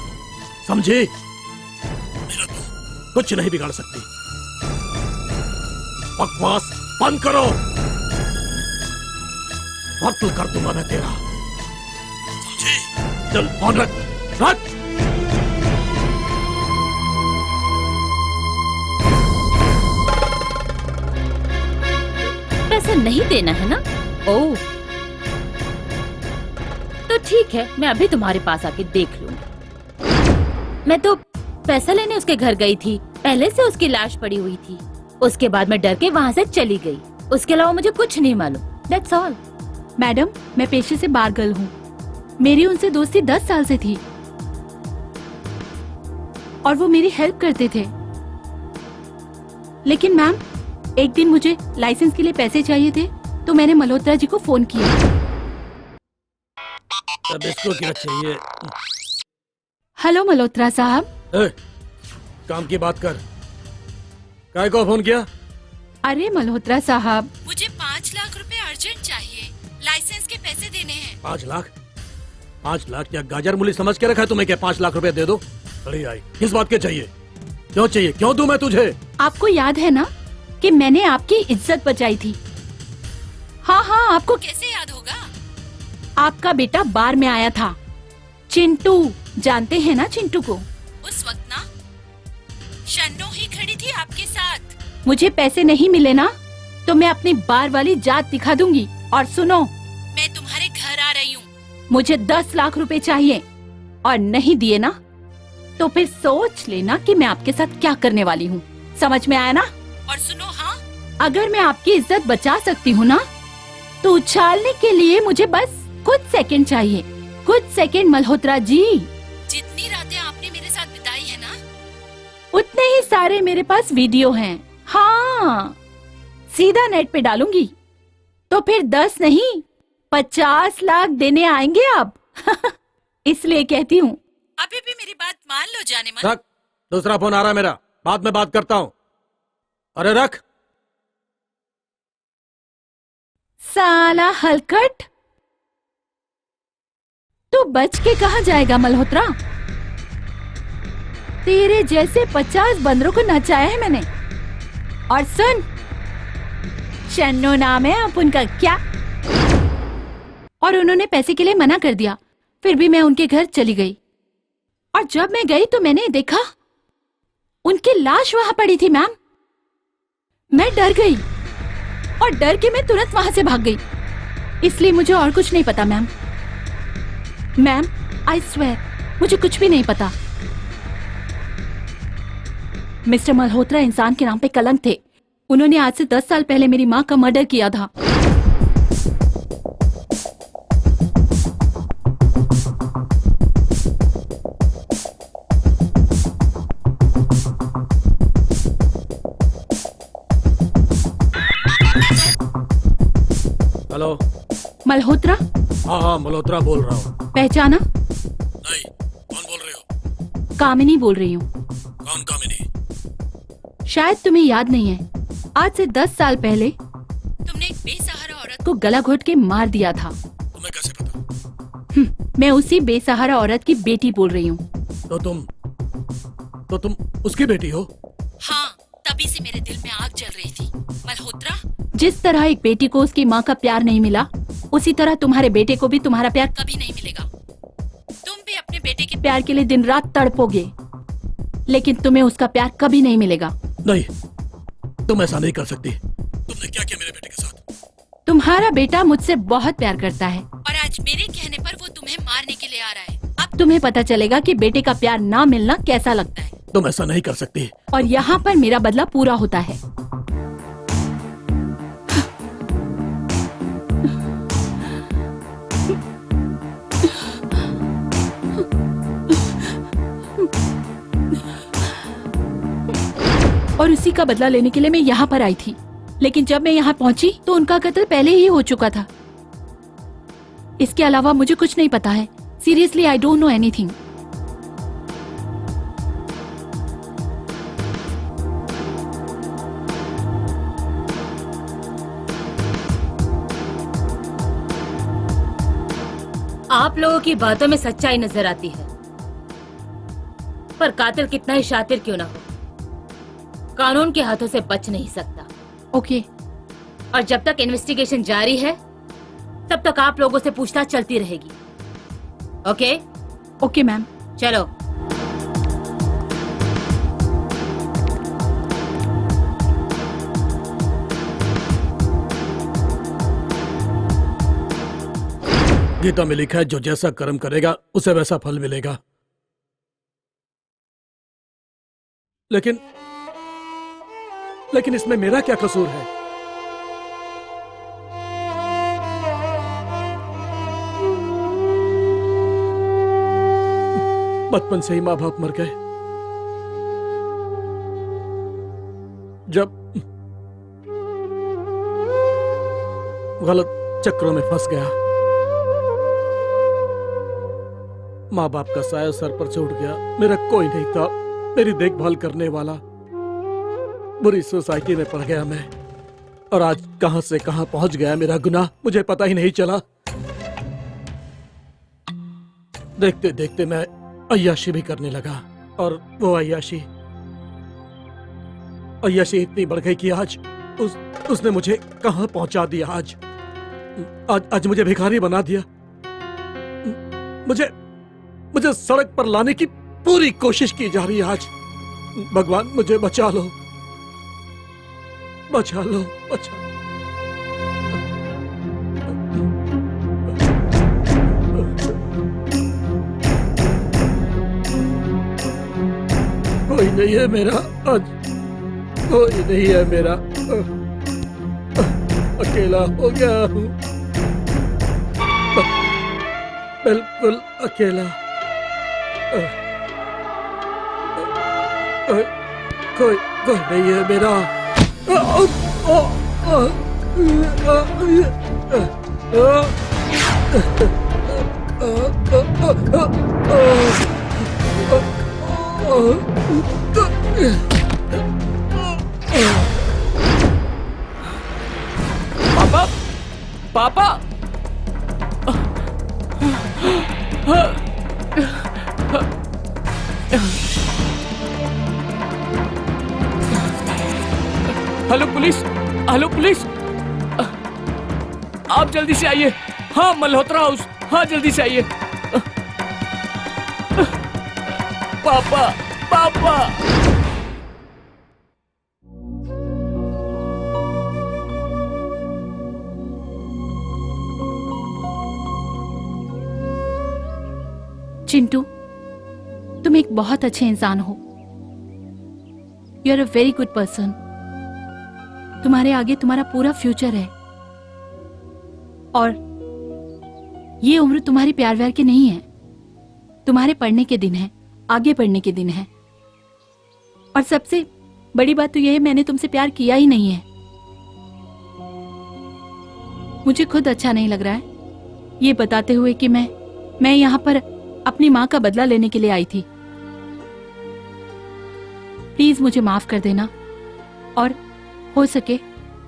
समझे? मेरा तो कुछ नहीं बिगाड़ सकती। बकवास बंद करो, कत्ल कर दूंगा मैं तेरा, समझे? चल फोन रख। पैसा नहीं देना है ना? ओह, तो ठीक है, मैं अभी तुम्हारे पास आके देख लूंगी। मैं तो पैसा लेने उसके घर गई थी, पहले से उसकी लाश पड़ी हुई थी। उसके बाद मैं डर के वहाँ से चली गई। उसके अलावा मुझे कुछ नहीं मालूम। That's all। मैडम, मैं पेशे से बार गर्ल हूँ। मेरी उनसे दोस्ती 10 साल से थी और वो मेरी हेल्प करते थे। लेकिन मैम, एक दिन मुझे लाइसेंस के लिए पैसे चाहिए थे, तो मैंने मल्होत्रा जी को फोन किया। अब इसको क्या चाहिए? हेलो मल्होत्रा साहब। काम की बात कर। काय को फोन किया? अरे मल्होत्रा साहब, मुझे 5 लाख रुपए अर्जेंट चाहिए। लाइसेंस के पैसे देने हैं। 5 लाख? 5 लाख क्या गाजर मूली समझ के रखा है तुम्हें? क्या 5 लाख रुपए दे दो? बड़ी आई, किस बात के चाहिए? क्यों चाहिए? क्यों दूं मैं तुझे? आपको याद है ना कि मैंने आपकी इज्जत बचाई थी? हाँ, आपको कैसे याद होगा? आपका बेटा बार में आया था। चिंटू, जानते हैं ना चिंटू को? उस वक्त ना शन्नो ही खड़ी थी आपके साथ। मुझे पैसे नहीं मिले ना तो मैं अपनी बार वाली जात दिखा दूंगी। और सुनो, मैं तुम्हारे घर आ रही हूँ। मुझे 10 लाख रुपए चाहिए और नहीं दिए ना तो फिर सोच लेना कि मैं आपके साथ क्या करने वाली हूँ। समझ में आया ना? और सुनो, हाँ, अगर मैं आपकी इज्जत बचा सकती हूँ ना तो उछालने के लिए मुझे बस कुछ सेकंड चाहिए। कुछ सेकंड मल्होत्रा जी। जितनी रातें आपने मेरे साथ बिताई है ना, उतने ही सारे मेरे पास वीडियो हैं। हाँ, सीधा नेट पे डालूंगी तो फिर 10 नहीं 50 लाख देने आएंगे आप। इसलिए कहती हूँ। अभी भी मेरी बात मान लो जाने मन। रख, दूसरा फोन आ रहा है मेरा, बाद में बात करता हूँ। अरे रख। साला हलकट, तू बच के कहाँ जाएगा मल्होत्रा? तेरे जैसे 50 बंदरों को नचाया है मैंने। और सुन, शन्नो नाम है अब उनका, क्या? और उन्होंने पैसे के लिए मना कर दिया। फिर भी मैं उनके घर चली गई और जब मैं गई तो मैंने देखा उनकी लाश वहां पड़ी थी। मैम, मैं डर गई और डर के मैं तुरंत वहां से भाग गई। इसलिए मुझे और कुछ नहीं पता मैम। मैम, आई स्वेयर मुझे कुछ भी नहीं पता। मिस्टर मल्होत्रा इंसान के नाम पे कलंक थे। उन्होंने आज से 10 साल पहले मेरी माँ का मर्डर किया था। हेलो। मल्होत्रा? हाँ हाँ, मल्होत्रा बोल रहा हूँ। पहचाना? नहीं, कौन बोल रहे हो? कामिनी बोल रही हूँ। कौन कामिनी? शायद तुम्हें याद नहीं है, आज से 10 साल पहले तुमने एक बेसहारा औरत को गला घोट के मार दिया था। तुम्हें कैसे पता? मैं उसी बेसहारा औरत की बेटी बोल रही हूँ। तो तुम उसकी बेटी हो? हाँ, तभी से मेरे दिल में आग जल रही थी। मल्होत्रा, जिस तरह एक बेटी को उसकी माँ का प्यार नहीं मिला, उसी तरह तुम्हारे बेटे को भी तुम्हारा प्यार कभी नहीं मिलेगा। तुम भी अपने बेटे के प्यार के लिए दिन रात तड़पोगे, लेकिन तुम्हें उसका प्यार कभी नहीं मिलेगा। नहीं, तुम ऐसा नहीं कर सकती। तुमने क्या किया मेरे बेटे के साथ? तुम्हारा बेटा मुझसे बहुत प्यार करता है और आज मेरे कहने पर वो तुम्हें मारने के लिए आ रहा है। अब तुम्हें पता चलेगा कि बेटे का प्यार ना मिलना कैसा लगता है। तुम ऐसा नहीं कर सकती। और यहाँ पर मेरा बदला पूरा होता है। और उसी का बदला लेने के लिए मैं यहाँ पर आई थी, लेकिन जब मैं यहाँ पहुंची तो उनका कत्ल पहले ही हो चुका था। इसके अलावा मुझे कुछ नहीं पता है। Seriously, I don't know anything. आप लोगों की बातों में सच्चाई नजर आती है, पर कातिल कितना ही शातिर क्यों ना हो, कानून के हाथों से बच नहीं सकता। ओके। और जब तक इन्वेस्टिगेशन जारी है तब तक आप लोगों से पूछताछ चलती रहेगी। ओके? Okay ma'am. चलो। गीता में लिखा है, जो जैसा कर्म करेगा उसे वैसा फल मिलेगा। लेकिन इसमें मेरा क्या कसूर है? बचपन से ही माँ बाप मर गए। जब गलत चक्रों में फंस गया, माँ बाप का साया सर पर से उठ गया। मेरा कोई नहीं था मेरी देखभाल करने वाला। बुरी सोसाइटी में पड़ गया मैं, और आज कहां से कहां पहुंच गया मेरा गुनाह मुझे पता ही नहीं चला। देखते देखते मैं अय्याशी भी करने लगा, और वो अय्याशी इतनी बढ़ गई कि आज उसने मुझे कहां पहुंचा दिया। आज मुझे भिखारी बना दिया। मुझे मुझे सड़क पर लाने की पूरी कोशिश की जा रही है आज। भगवान मुझे बचा लो, बचा लो, बचा। कोई नहीं है मेरा आज, कोई नहीं है मेरा। अकेला हो गया हूँ, बिल्कुल अकेला। कोई कोई नहीं है मेरा। पापा, पापा, हेलो पुलिस, हेलो पुलिस, आप जल्दी से आइए। हाँ, मल्होत्रा हाउस, हाँ जल्दी से आइए। पापा, पापा। चिंटू, तुम एक बहुत अच्छे इंसान हो। You are a very good person. तुम्हारे आगे तुम्हारा पूरा फ्यूचर है और ये उम्र तुम्हारी प्यार व्यार की नहीं है। तुम्हारे पढ़ने के दिन है, आगे बढ़ने के दिन है। और सबसे बड़ी बात तो यह है, मैंने तुमसे प्यार किया ही नहीं है। मुझे खुद अच्छा नहीं लग रहा है ये बताते हुए कि मैं यहाँ पर अपनी माँ का बदला लेने के लिए आई थी। प्लीज मुझे माफ कर देना और हो सके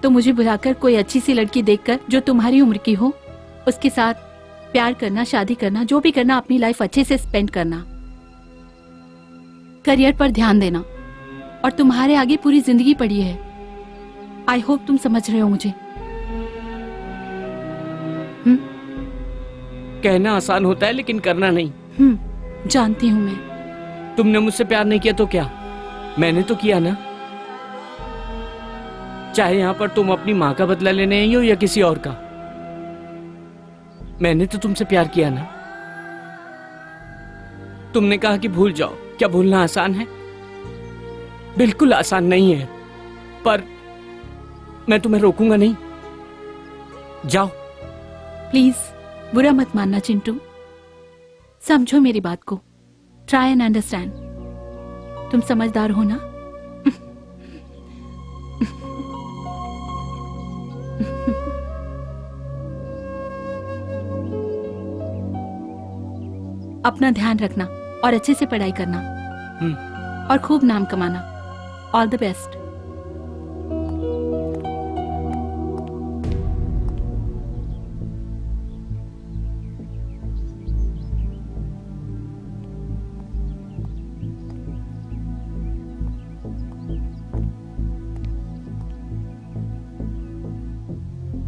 तो मुझे बुलाकर कोई अच्छी सी लड़की देखकर जो तुम्हारी उम्र की हो, उसके साथ प्यार करना, शादी करना, जो भी करना, अपनी लाइफ अच्छे से स्पेंड करना। करियर पर ध्यान देना और तुम्हारे आगे पूरी जिंदगी पड़ी है। आई होप तुम समझ रहे हो मुझे। कहना आसान होता है लेकिन करना नहीं। जानती हूँ मैं। तुमने मुझसे प्यार नहीं किया तो क्या, मैंने तो किया ना। चाहे यहाँ पर तुम अपनी माँ का बदला लेने आई हो या किसी और का, मैंने तो तुमसे प्यार किया ना। तुमने कहा कि भूल जाओ। क्या भूलना आसान है? बिल्कुल आसान नहीं है, पर मैं तुम्हें रोकूंगा नहीं। जाओ। प्लीज बुरा मत मानना चिंटू, समझो मेरी बात को। Try and understand. तुम समझदार हो ना? अपना ध्यान रखना और अच्छे से पढ़ाई करना और खूब नाम कमाना। All the best.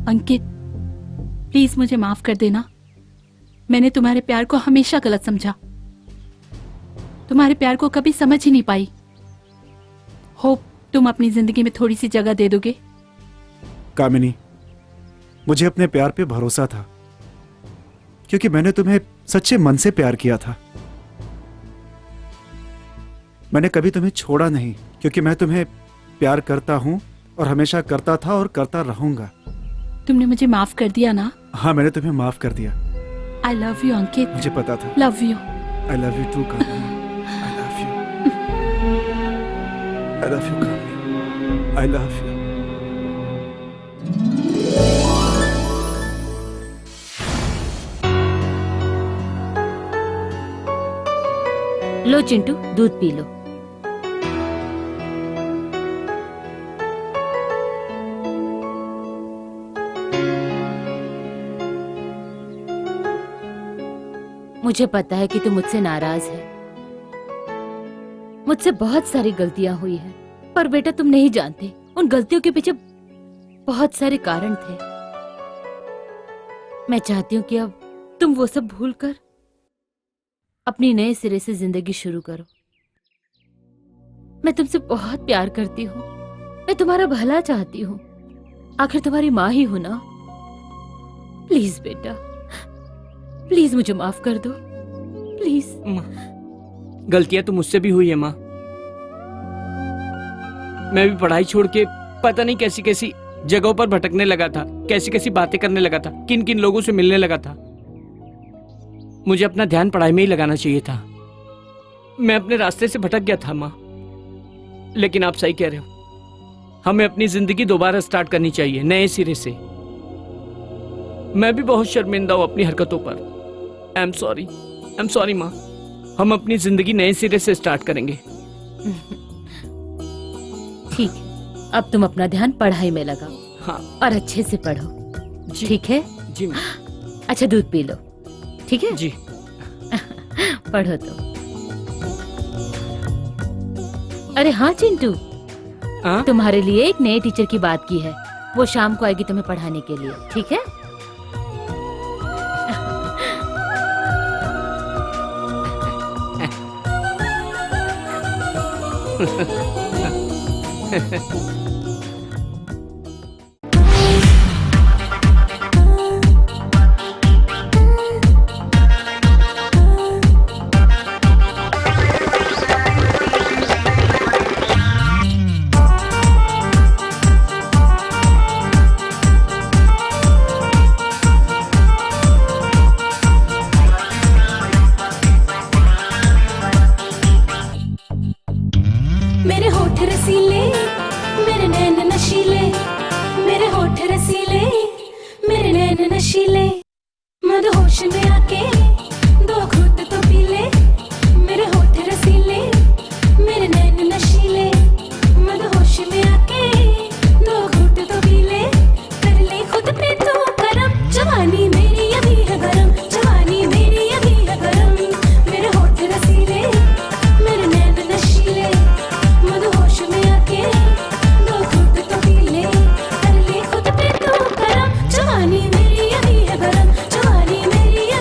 Ankit, please मुझे माफ कर देना। मैंने तुम्हारे प्यार को हमेशा गलत समझा, तुम्हारे प्यार को कभी समझ ही नहीं पाई। होप तुम अपनी जिंदगी में थोड़ी सी जगह दे दोगे। कामिनी, मुझे अपने प्यार पे भरोसा था क्योंकि मैंने तुम्हें सच्चे मन से प्यार किया था। मैंने कभी तुम्हें छोड़ा नहीं क्योंकि मैं तुम्हें प्यार करता हूं और हमेशा करता था और करता रहूंगा। तुमने मुझे माफ कर दिया ना? हाँ, मैंने तुम्हें माफ कर दिया। I love you Ankit. मुझे पता था। Love you. I love you too Kamini. I love you. I love you Kamini. I love you. लो चिंटू, दूध पी लो। मुझे पता है कि तू मुझसे नाराज है। मुझसे बहुत सारी गलतियां हुई है, पर बेटा तुम नहीं जानते उन गलतियों के पीछे बहुत सारे कारण थे। मैं चाहती हूँ कि अब तुम वो सब भूलकर अपनी नए सिरे से जिंदगी शुरू करो। मैं तुमसे बहुत प्यार करती हूँ, मैं तुम्हारा भला चाहती हूँ, आखिर तुम्हारी माँ ही हूं ना। प्लीज बेटा, प्लीज मुझे माफ कर दो, प्लीज। गलतियां तो मुझसे भी हुई है माँ। मैं भी पढ़ाई छोड़ के पता नहीं कैसी कैसी जगहों पर भटकने लगा था, कैसी कैसी बातें करने लगा था, किन किन लोगों से मिलने लगा था। मुझे अपना ध्यान पढ़ाई में ही लगाना चाहिए था। मैं अपने रास्ते से भटक गया था माँ। लेकिन आप सही कह रहे हो, हमें अपनी जिंदगी दोबारा स्टार्ट करनी चाहिए नए सिरे से। मैं भी बहुत शर्मिंदा हूं अपनी हरकतों पर। आई एम सॉरी माँ। हम अपनी जिंदगी नए सिरे से स्टार्ट करेंगे। ठीक है, अब तुम अपना ध्यान पढ़ाई में लगाओ। हाँ और अच्छे से पढ़ो, ठीक है? जी माँ। अच्छा दूध पी लो, ठीक है? जी। पढ़ो तो। अरे हाँ चिंटू, हाँ? तुम्हारे लिए एक नए टीचर की बात की है। वो शाम को आएगी तुम्हें पढ़ाने के लिए, ठीक है? मेरे होठ रसीले, मेरे नैन नशीले, मेरे होठ रसीले, मेरे नैन नशीले, मदहोश में आके